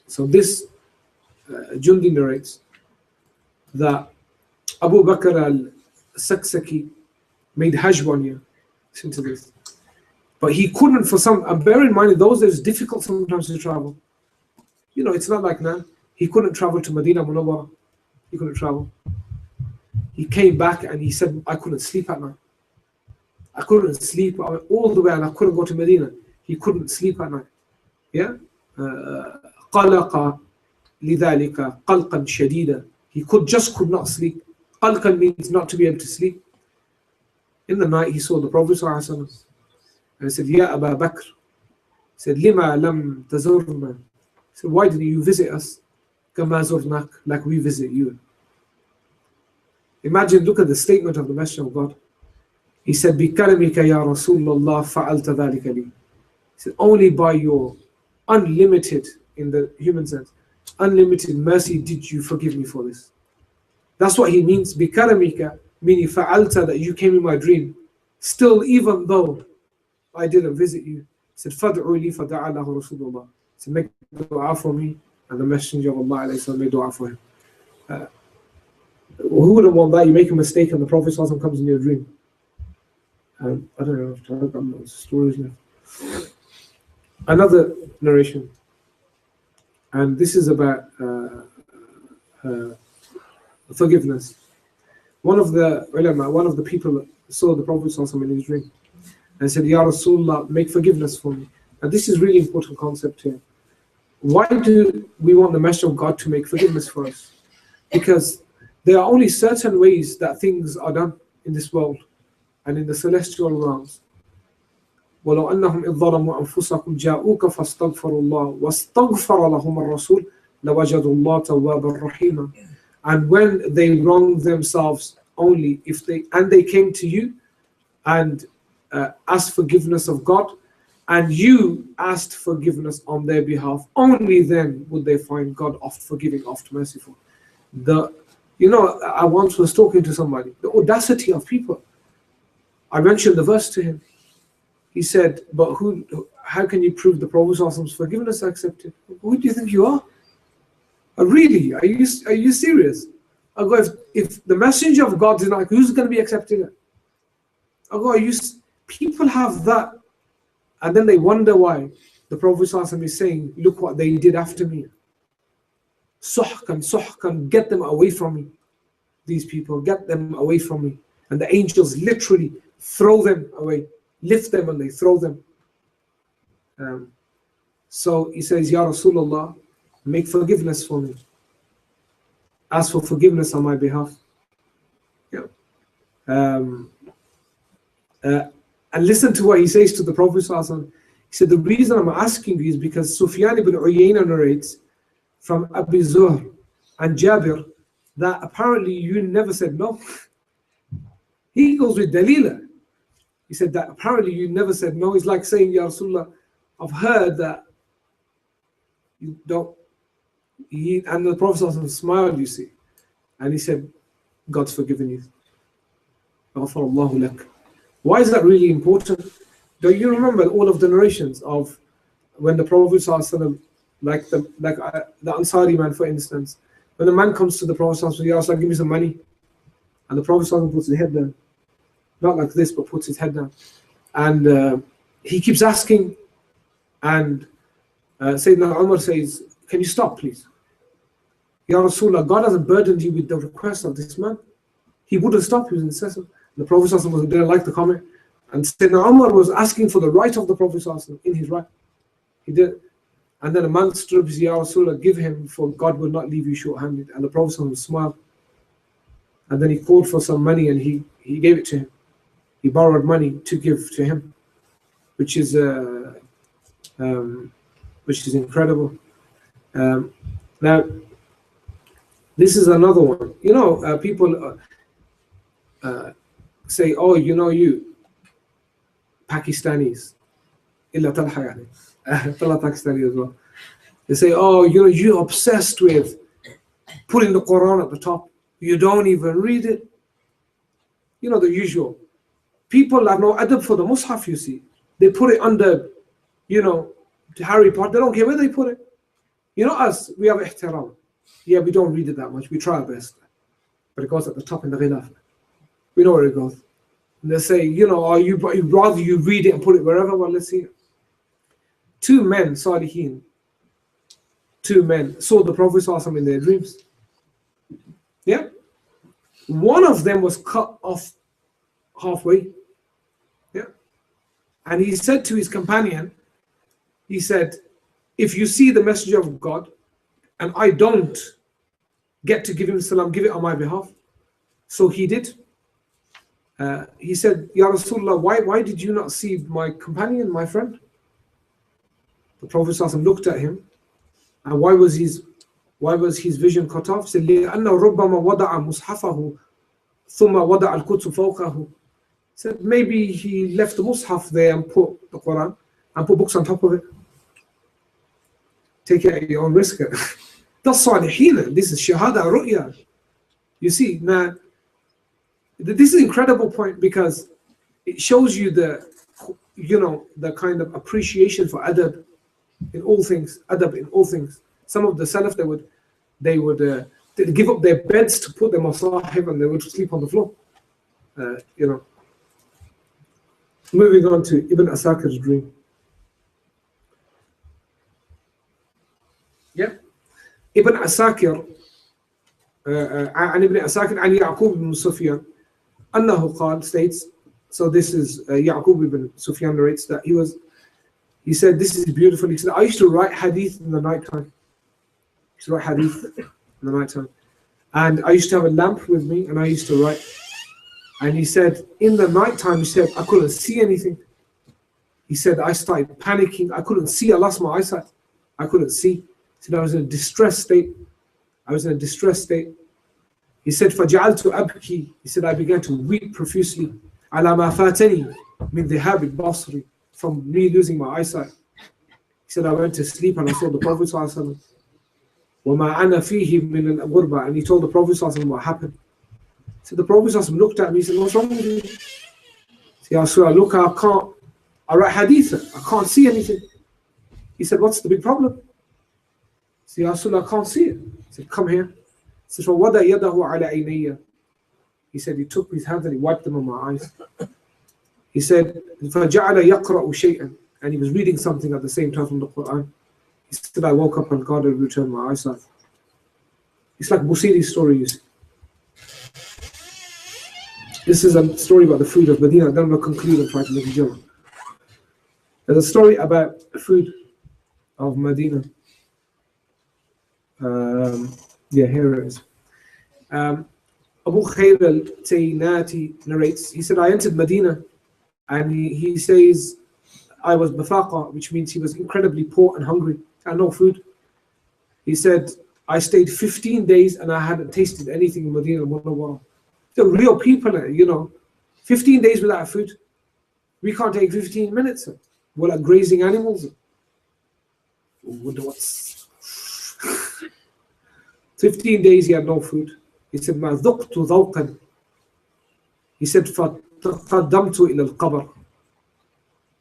So this Jundi narrates that Abu Bakr al-Saksaki made Hajj one year. Listen to this. But he couldn't for some, and bear in mind in those days it's difficult sometimes to travel. You know, it's not like now. He couldn't travel to Medina Munawwara. He couldn't travel. He came back and he said, I couldn't sleep at night. I couldn't sleep. I went all the way and I couldn't go to Medina. He couldn't sleep at night. Yeah? قلق لذلك قلقا شديدا. He just could not sleep. قلقا means not to be able to sleep. In the night he saw the Prophet ﷺ, and he said, Ya Abu Bakr. He said, لما لم تزورنا. He said, why didn't you visit us? كما زرناك, like we visit you. Imagine, look at the statement of the Messenger of God. He said, بكرمك يا رسول الله فعلت ذلك لي. He said, only by your unlimited, in the human sense, unlimited mercy did you forgive me for this. That's what he means. بِكَرَمِكَ, meaning فَعَلْتَ, that you came in my dream. Still, even though I didn't visit you. He said, فَدْعُوا لِي فَدَعَ لَهُ رَسُولُ اللَّهِ. He said, make dua for me. and the Messenger of Allah made dua for him. Who wouldn't want that? You make a mistake and the Prophet comes in your dream. I don't know, I've got no stories now. Another narration, and this is about forgiveness. One of the ulama, one of the people saw the Prophet in his dream and said, Ya Rasulullah, make forgiveness for me. And this is really important concept here. Why do we want the Messenger of God to make forgiveness for us? Because there are only certain ways that things are done in this world and in the celestial realms. وَلَوْ أَنَّهُمْ إِذْ ظَلَمُوا أَنفُسَهُمْ جَاءُوكَ فَاسْتَغْفَرُوا اللَّهَ وَاسْتَغْفَرَ لَهُمُ الرَّسُولُ لَوَجَدُوا اللَّهَ تَوَّابًا رَحِيمًا. And when they wronged themselves only, they came to you and asked forgiveness of God, and you asked forgiveness on their behalf, only then would they find God oft forgiving, oft merciful. I once was talking to somebody, the audacity of people. I mentioned the verse to him. He said, but how can you prove the Prophet's forgiveness accepted? Who do you think you are? Really? Are you serious? I go, if the Messenger of God is not, who's going to be accepting it? I go, people have that, and then they wonder why the Prophet is saying, look what they did after me. Suhkan, get them away from me. These people, get them away from me. And the angels literally throw them away, lift them and they throw them. So he says, Ya Rasulullah, make forgiveness for me. Ask for forgiveness on my behalf. Yeah. And listen to what he says to the Prophet. He said, the reason I'm asking you is because Sufyan ibn Uyayna narrates from Abi Zuhr and Jabir that apparently you never said no. He goes with Dalila. He said that apparently you never said no. He's like saying, Ya Rasulullah, I've heard that you don't. And the Prophet smiled, you see. And he said, God's forgiven you. Ghafarallahu lak. Why is that really important? Do you remember all of the narrations of when the Prophet, like the Ansari man, for instance, when a man comes to the Prophet, Ya Rasulullah, give me some money. And the Prophet puts his head down. Not like this, but puts his head down. And he keeps asking. And Sayyidina Umar says, can you stop, please? Ya Rasulullah, God hasn't burdened you with the request of this man. He wouldn't stop, he was incessant. The Prophet didn't like the comment. And Sayyidina Umar was asking for the right of the Prophet in his right. He did. And then a man stood up, Ya Rasulullah, give him, for God will not leave you short-handed. And the Prophet smiled. And then he called for some money and he gave it to him. He borrowed money to give to him, which is incredible. Now, this is another one. People say, oh, you Pakistanis, illa talha yani, talha Pakistani as well. They say, oh, you're obsessed with putting the Quran at the top. You don't even read it. The usual. People have no adab for the Mus'haf, you see. They put it under, Harry Potter. They don't care where they put it. Us, we have ihtiram. Yeah, we don't read it that much. We try our best. But it goes at the top in the ghilaf. We know where it goes. And they say, rather you read it and put it wherever. Well, let's see. Two men, Salihin, saw the Prophet in their dreams. Yeah? One of them was cut off halfway. Yeah? And he said to his companion, he said, if you see the Messenger of God and I don't get to give him salam, give it on my behalf. So he did. He said, Ya Rasulullah, why did you not see my companion, my friend? The Prophet looked at him, and why was his vision cut off? He said, لأنه ربما وضع مصحفه ثم وضع الكتب فوقه. He said, maybe he left the mushaf there and put the Quran and put books on top of it. Take it at your own risk. That's salihin. This is shahada ru'ya. You see, now, this is an incredible point because it shows you the kind of appreciation for adab in all things. Adab in all things. Some of the Salaf, they'd give up their beds to put their masahib and they would sleep on the floor. You know. Moving on to Ibn Asakir's dream. Yeah. Ibn Asakir, عن ابن أساكر عن يعقوب بن سفيان أنه قال states, so this is Yaqub ibn Sufyan narrates that he said, this is beautiful. He said, I used to write hadith in the night time. I used to write hadith in the night time. And I used to have a lamp with me and I used to write. And he said, in the night time, he said, I couldn't see anything. He said, I started panicking. I couldn't see. I lost my eyesight. I couldn't see. He said, I was in a distressed state. He said, فَجَعَلْتُ أَبْكِي. He said, I began to weep profusely. عَلَى مَا فَاتَنِي مِنْ ذِهَابِ الْبَصْرِ. From me losing my eyesight. He said, I went to sleep and I saw the Prophet ﷺ. وَمَا أَنَا فِيهِ مِنَ الْغُرْبَةِ. And he told the Prophet ﷺ what happened. So the Prophet ﷺ looked at me. He said, what's wrong with you? He said, Ya Rasulullah, I write hadith. I can't see anything. He said, what's the big problem? He said, Ya Rasulullah, I can't see it. He said, come here. He said, فَوَضَى يَدَهُ عَلَى عَيْنَيَّ. He said, he took his hands and he wiped them on my eyes. He said, فَجَعَلَ يَقْرَأُ شَيْئًا. And he was reading something at the same time from the Quran. He said, I woke up and God had returned my eyesight. It's like Busiri's story, you see. This is a story about the food of Medina. Then we'll conclude and try to make a joke. There's a story about the food of Medina. Here it is. Abu Khair al-Taynati narrates, he said, I entered Medina and he says, I was bafaqa, which means he was incredibly poor and hungry and no food. He said, I stayed 15 days and I hadn't tasted anything in Medina in a while. The real people, you know, 15 days without food. We can't take 15 minutes. We're like grazing animals. Wonder what's 15 days he had no food. He said, ما ذقت ذوقا. He said, فقدمت إلى القبر.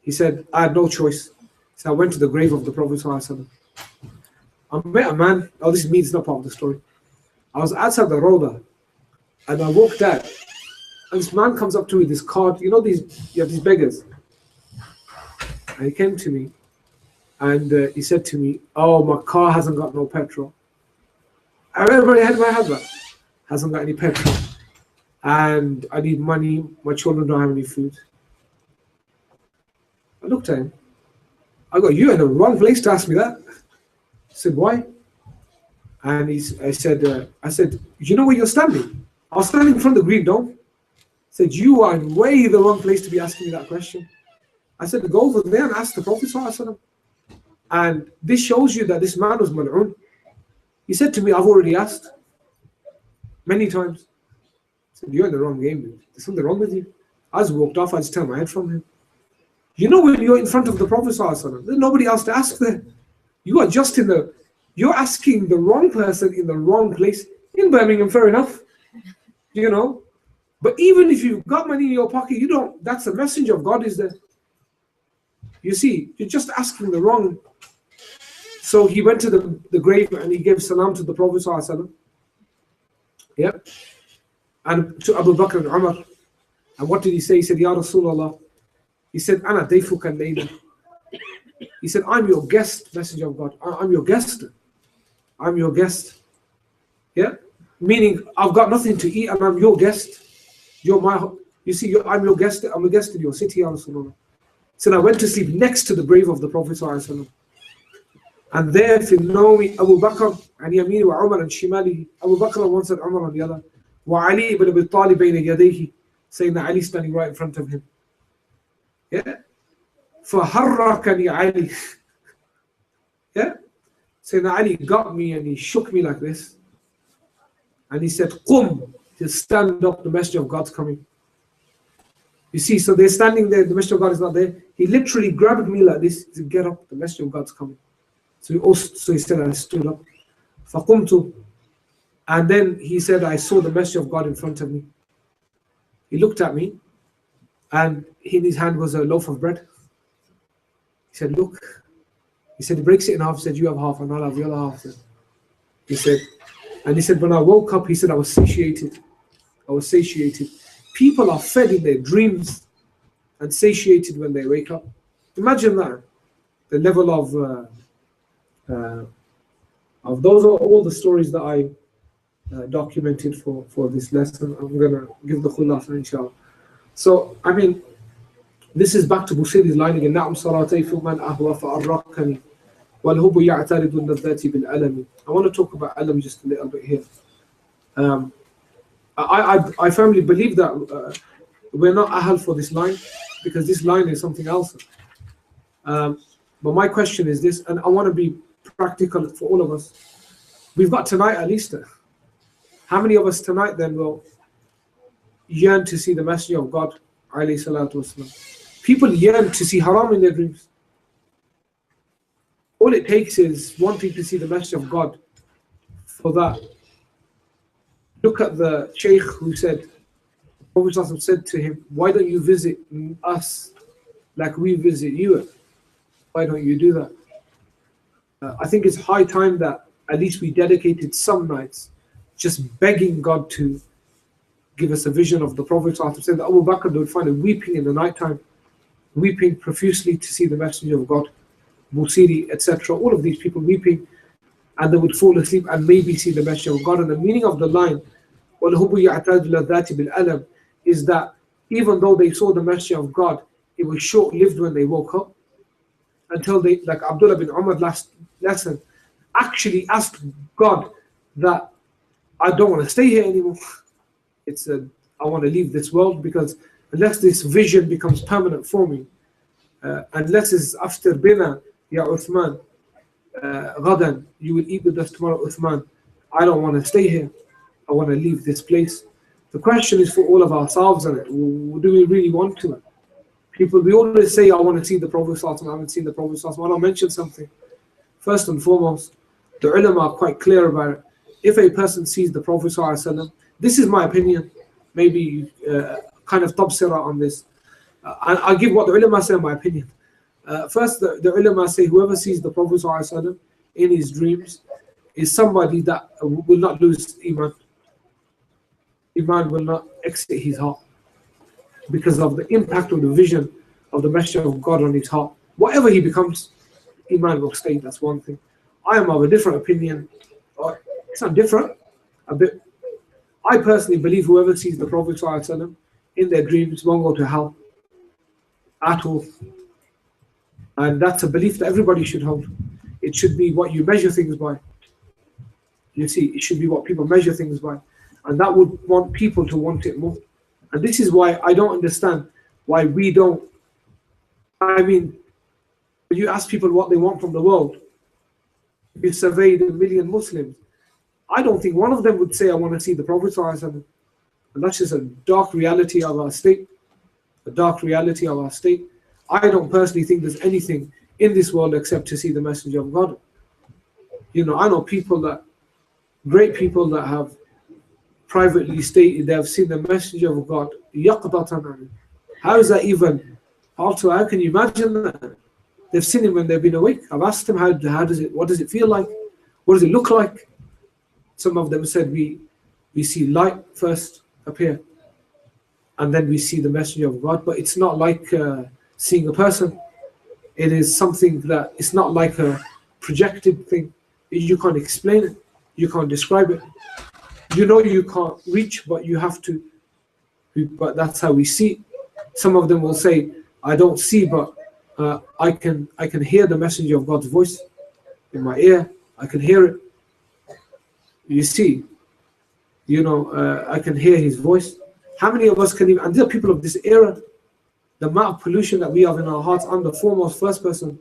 He said, I had no choice. So I went to the grave of the Prophet ﷺ. I met a man. Oh, this means not part of the story. I was outside the Roda and I walked out. And this man comes up to me with this card. You know, you have these beggars. And he came to me and he said to me, oh, my car hasn't got no petrol. Everybody had my husband. Hasn't got any petrol. And I need money. My children don't have any food. I looked at him. I go, you're in the wrong place to ask me that. I said, why? And I said, you know where you're standing? I was standing in front of the Green Dome. I said, you are in way the wrong place to be asking me that question. I said, go over there and ask the Prophet ﷺ. And this shows you that this man was mal'un. He said to me, I've already asked many times. I said, you're in the wrong game, dude. There's something wrong with you. I just walked off, I just turned my head from him. You know, when you're in front of the Prophet ﷺ, there's nobody else to ask there. You are just you're asking the wrong person in the wrong place. In Birmingham, fair enough. You know, but even if you've got money in your pocket, that's the messenger of God is there. You see, you're just asking the wrong. So he went to the grave and he gave salam to the Prophet ﷺ. Yeah. And to Abu Bakr and Umar. And what did he say? He said, Ya Rasulullah. He said, Ana dayfuka al-layla. He said, I'm your guest, messenger of God. I'm your guest. I'm your guest. Yeah? Meaning, I've got nothing to eat and I'm your guest. I'm your guest. I'm a guest in your city, Ya Rasulullah. So I went to sleep next to the grave of the Prophet ﷺ. And there, fi Naumi, Abu Bakr and Yamini wa Umar and Shimali. Abu Bakr on one side, Umar on the other. Wa Ali ibn Abi Talib bayna yadayhi. Saying that Ali standing right in front of him. Yeah? فَحَرَّكَنِي Ali. Yeah? Saying that Ali got me and he shook me like this. And he said, Qum, just stand up, the Messenger of God's coming. You see, so they're standing there, the Messenger of God is not there. He literally grabbed me like this. He said, get up, the Messenger of God's coming. So he said, I stood up. فَقُمْتُ. And then he said, I saw the Messenger of God in front of me. He looked at me, and in his hand was a loaf of bread. He said, look. He said, he breaks it in half, said, you have half and I'll have the other half. He said, and he said, when I woke up, he said, I was satiated. I was satiated. People are fed in their dreams and satiated when they wake up. Imagine that. The level of those are all the stories that I documented for this lesson. I'm going to give the khulasa, inshallah. So, I mean, this is back to Busiri's line again. نعم صلاتي في من أهوى فأرقني والهب يعترض النذات بالألم. I want to talk about alam just a little bit here. I firmly believe that we're not ahal for this line because this line is something else. But my question is this, and I want to be practical for all of us. We've got tonight at least. How many of us tonight then will yearn to see the Messenger of God, alayhi salatu wasalam? People yearn to see haram in their dreams. All it takes is wanting to see the Messenger of God. For that, look at the Shaykh who said, Prophet said to him, why don't you visit us like we visit you? Why don't you do that? I think it's high time that at least we dedicated some nights just begging God to give us a vision of the Prophet. Said that Abu Bakr would find him weeping in the nighttime, weeping profusely to see the Messenger of God, Busiri, etc. All of these people weeping, and they would fall asleep and maybe see the Messenger of God. And the meaning of the line, وَالْهُبُ يَعْتَادُ لَذَّاتِ بِالْأَلَمِ, is that even though they saw the Messenger of God, it was short-lived when they woke up, until they, like Abdullah bin Umar last lesson, actually asked God that I don't want to stay here anymore. I want to leave this world, because unless this vision becomes permanent for me, unless it's after bina, ya Uthman, ghadan, you will eat with us tomorrow, Uthman. I don't want to stay here. I want to leave this place. The question is for all of ourselves, and do we really want to? People, we always say, I want to see the Prophet ﷺ, I haven't seen the Prophet ﷺ. I want to mention something. First and foremost, the ulama are quite clear about it. If a person sees the Prophet ﷺ, this is my opinion, maybe kind of tabsira on this. I'll give what the ulama say in my opinion. First, the ulama say whoever sees the Prophet ﷺ in his dreams is somebody that will not lose iman. Iman will not exit his heart because of the impact of the vision of the Messenger of God on his heart. Whatever he becomes, iman will stay. That's one thing. I am of a different opinion. It's not different, a bit. I personally believe whoever sees the Prophet ﷺ in their dreams won't go to hell at all. And that's a belief that everybody should hold. It should be what you measure things by. You see, it should be what people measure things by. And that would want people to want it more. And this is why I don't understand why we don't. I mean, when you ask people what they want from the world, you surveyed 1 million Muslims, I don't think one of them would say, I want to see the Prophet ﷺ. And that's just a dark reality of our state. A dark reality of our state. I don't personally think there's anything in this world except to see the Messenger of God. You know, I know people that, great people that have privately stated they have seen the Messenger of God. Yaqdatan. How is that even possible? How can you imagine that? They've seen him when they've been awake. I've asked them, what does it feel like? What does it look like? Some of them said we see light first appear, and then we see the Messenger of God. But it's not like seeing a person. It is something that it's not like a projected thing. You can't explain it. You can't describe it. You know you can't reach, but you have to. But that's how we see. Some of them will say, I don't see, but I can hear the Messenger of God's voice in my ear. I can hear it. You see, you know, I can hear his voice. How many of us can even, and there are people of this era, the amount of pollution that we have in our hearts, I'm the foremost first person,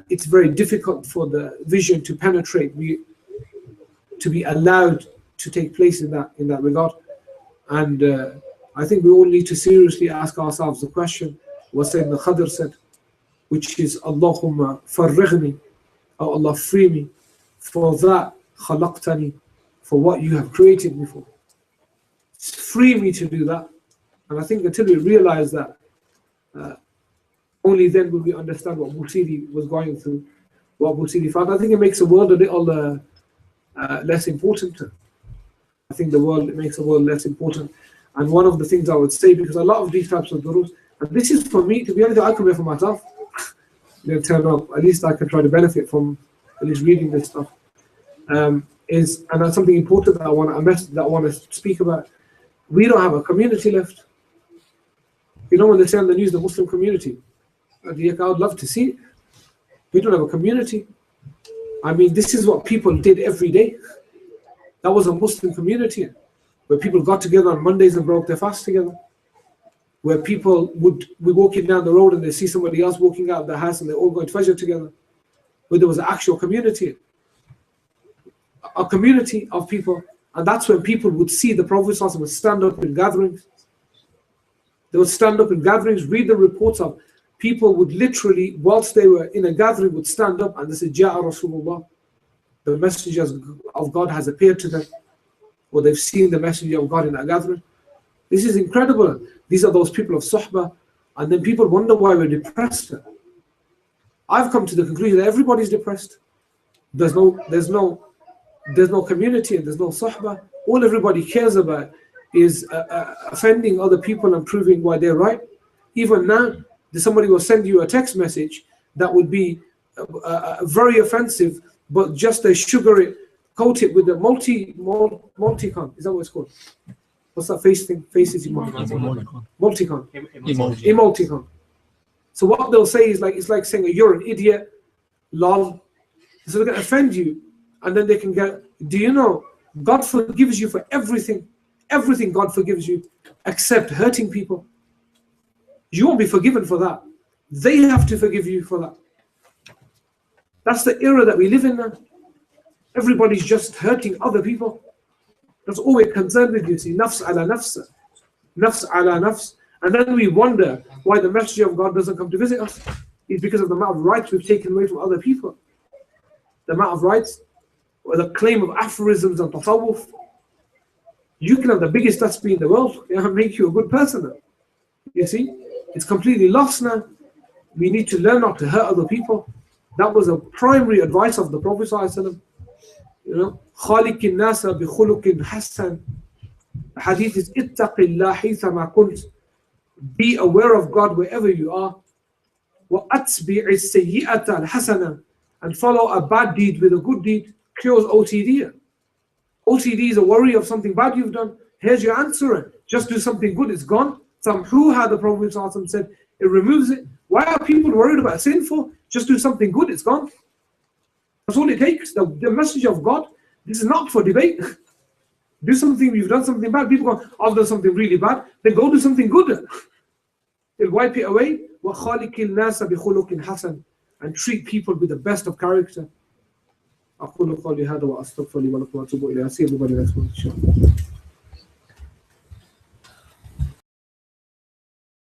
it's very difficult for the vision to penetrate, to be allowed to take place in that regard. And I think we all need to seriously ask ourselves the question, what Sayyidina Khadr said, which is, Allahumma farrighni, oh Allah, free me for that khalaqtani, for what you have created me for. Free me to do that. And I think until we realize that, only then will we understand what Busiri was going through. what will see found. I think it makes the world a little less important. I think it makes the world less important. And one of the things I would say, because a lot of these types of durus, and this is for me, to be honest, I can be for myself. Turn up. At least I can try to benefit from at least reading this stuff. And that's something important that I want to speak about. We don't have a community left. You know, when they say on the news, the Muslim community, I would love to see it. We don't have a community. I mean, this is what people did every day. That was a Muslim community, where people got together on Mondays and broke their fast together. Where people would be walking down the road and they see somebody else walking out of their house and they're all going to Fajr together. Where there was an actual community. A community of people. And that's when people would see the Prophet ﷺ would stand up in gatherings. They would stand up in gatherings, read the reports of people would literally, whilst they were in a gathering, would stand up and they said, Ja'a Rasulullah, the messenger of God has appeared to them, or they've seen the messenger of God in a gathering. This is incredible. These are those people of Suhbah, and then people wonder why we're depressed. I've come to the conclusion that everybody's depressed. There's no community and there's no Suhbah. All everybody cares about is offending other people and proving why they're right. Even now, somebody will send you a text message that would be very offensive, but just they sugar it, coat it with a multicon. Is that what it's called? What's that face thing? Faces emoticon. Emoticon. So what they'll say is it's like saying you're an idiot, lol. So they're going to offend you, and then they can get. Do you know God forgives you for everything? Everything God forgives you, except hurting people. You won't be forgiven for that. They have to forgive you for that. That's the era that we live in now. Everybody's just hurting other people. That's all we're concerned with, you see. Nafs ala nafs. Nafs ala nafs. And then we wonder why the messenger of God doesn't come to visit us. It's because of the amount of rights we've taken away from other people. The amount of rights, or the claim of aphorisms and tasawwuf. You can have the biggest tasbih in the world and make you a good person. You see, it's completely lost now. We need to learn not to hurt other people. That was a primary advice of the Prophet ﷺ. You know, خَالِقِ النَّاسَ بِخُلُقٍ حَسَنٍ. The hadith is اتَّقِ اللَّهِ حَيْثَمَا كُنْتَ. Be aware of God wherever you are. وَأَتْبِعِ السَّيِّئَةَ الْحَسَنَةَ. And follow a bad deed with a good deed. Cures OTD. OCD is a worry of something bad you've done. Here's your answer. Just do something good, it's gone. Samhuha, the Prophet ﷺ said, it removes it. Why are people worried about sin for? Just do something good, it's gone. That's all it takes. The message of God, this is not for debate. Do something, you've done something bad. People go, I've done something really bad. Then go do something good. It'll wipe it away. وَخَالِقِ النَّاسَ بِخُلُقٍ حَسَنٍ. And treat people with the best of character. أقول قولي هذا وأستغفر لي ولكم وأتوب إليه. See everybody next month.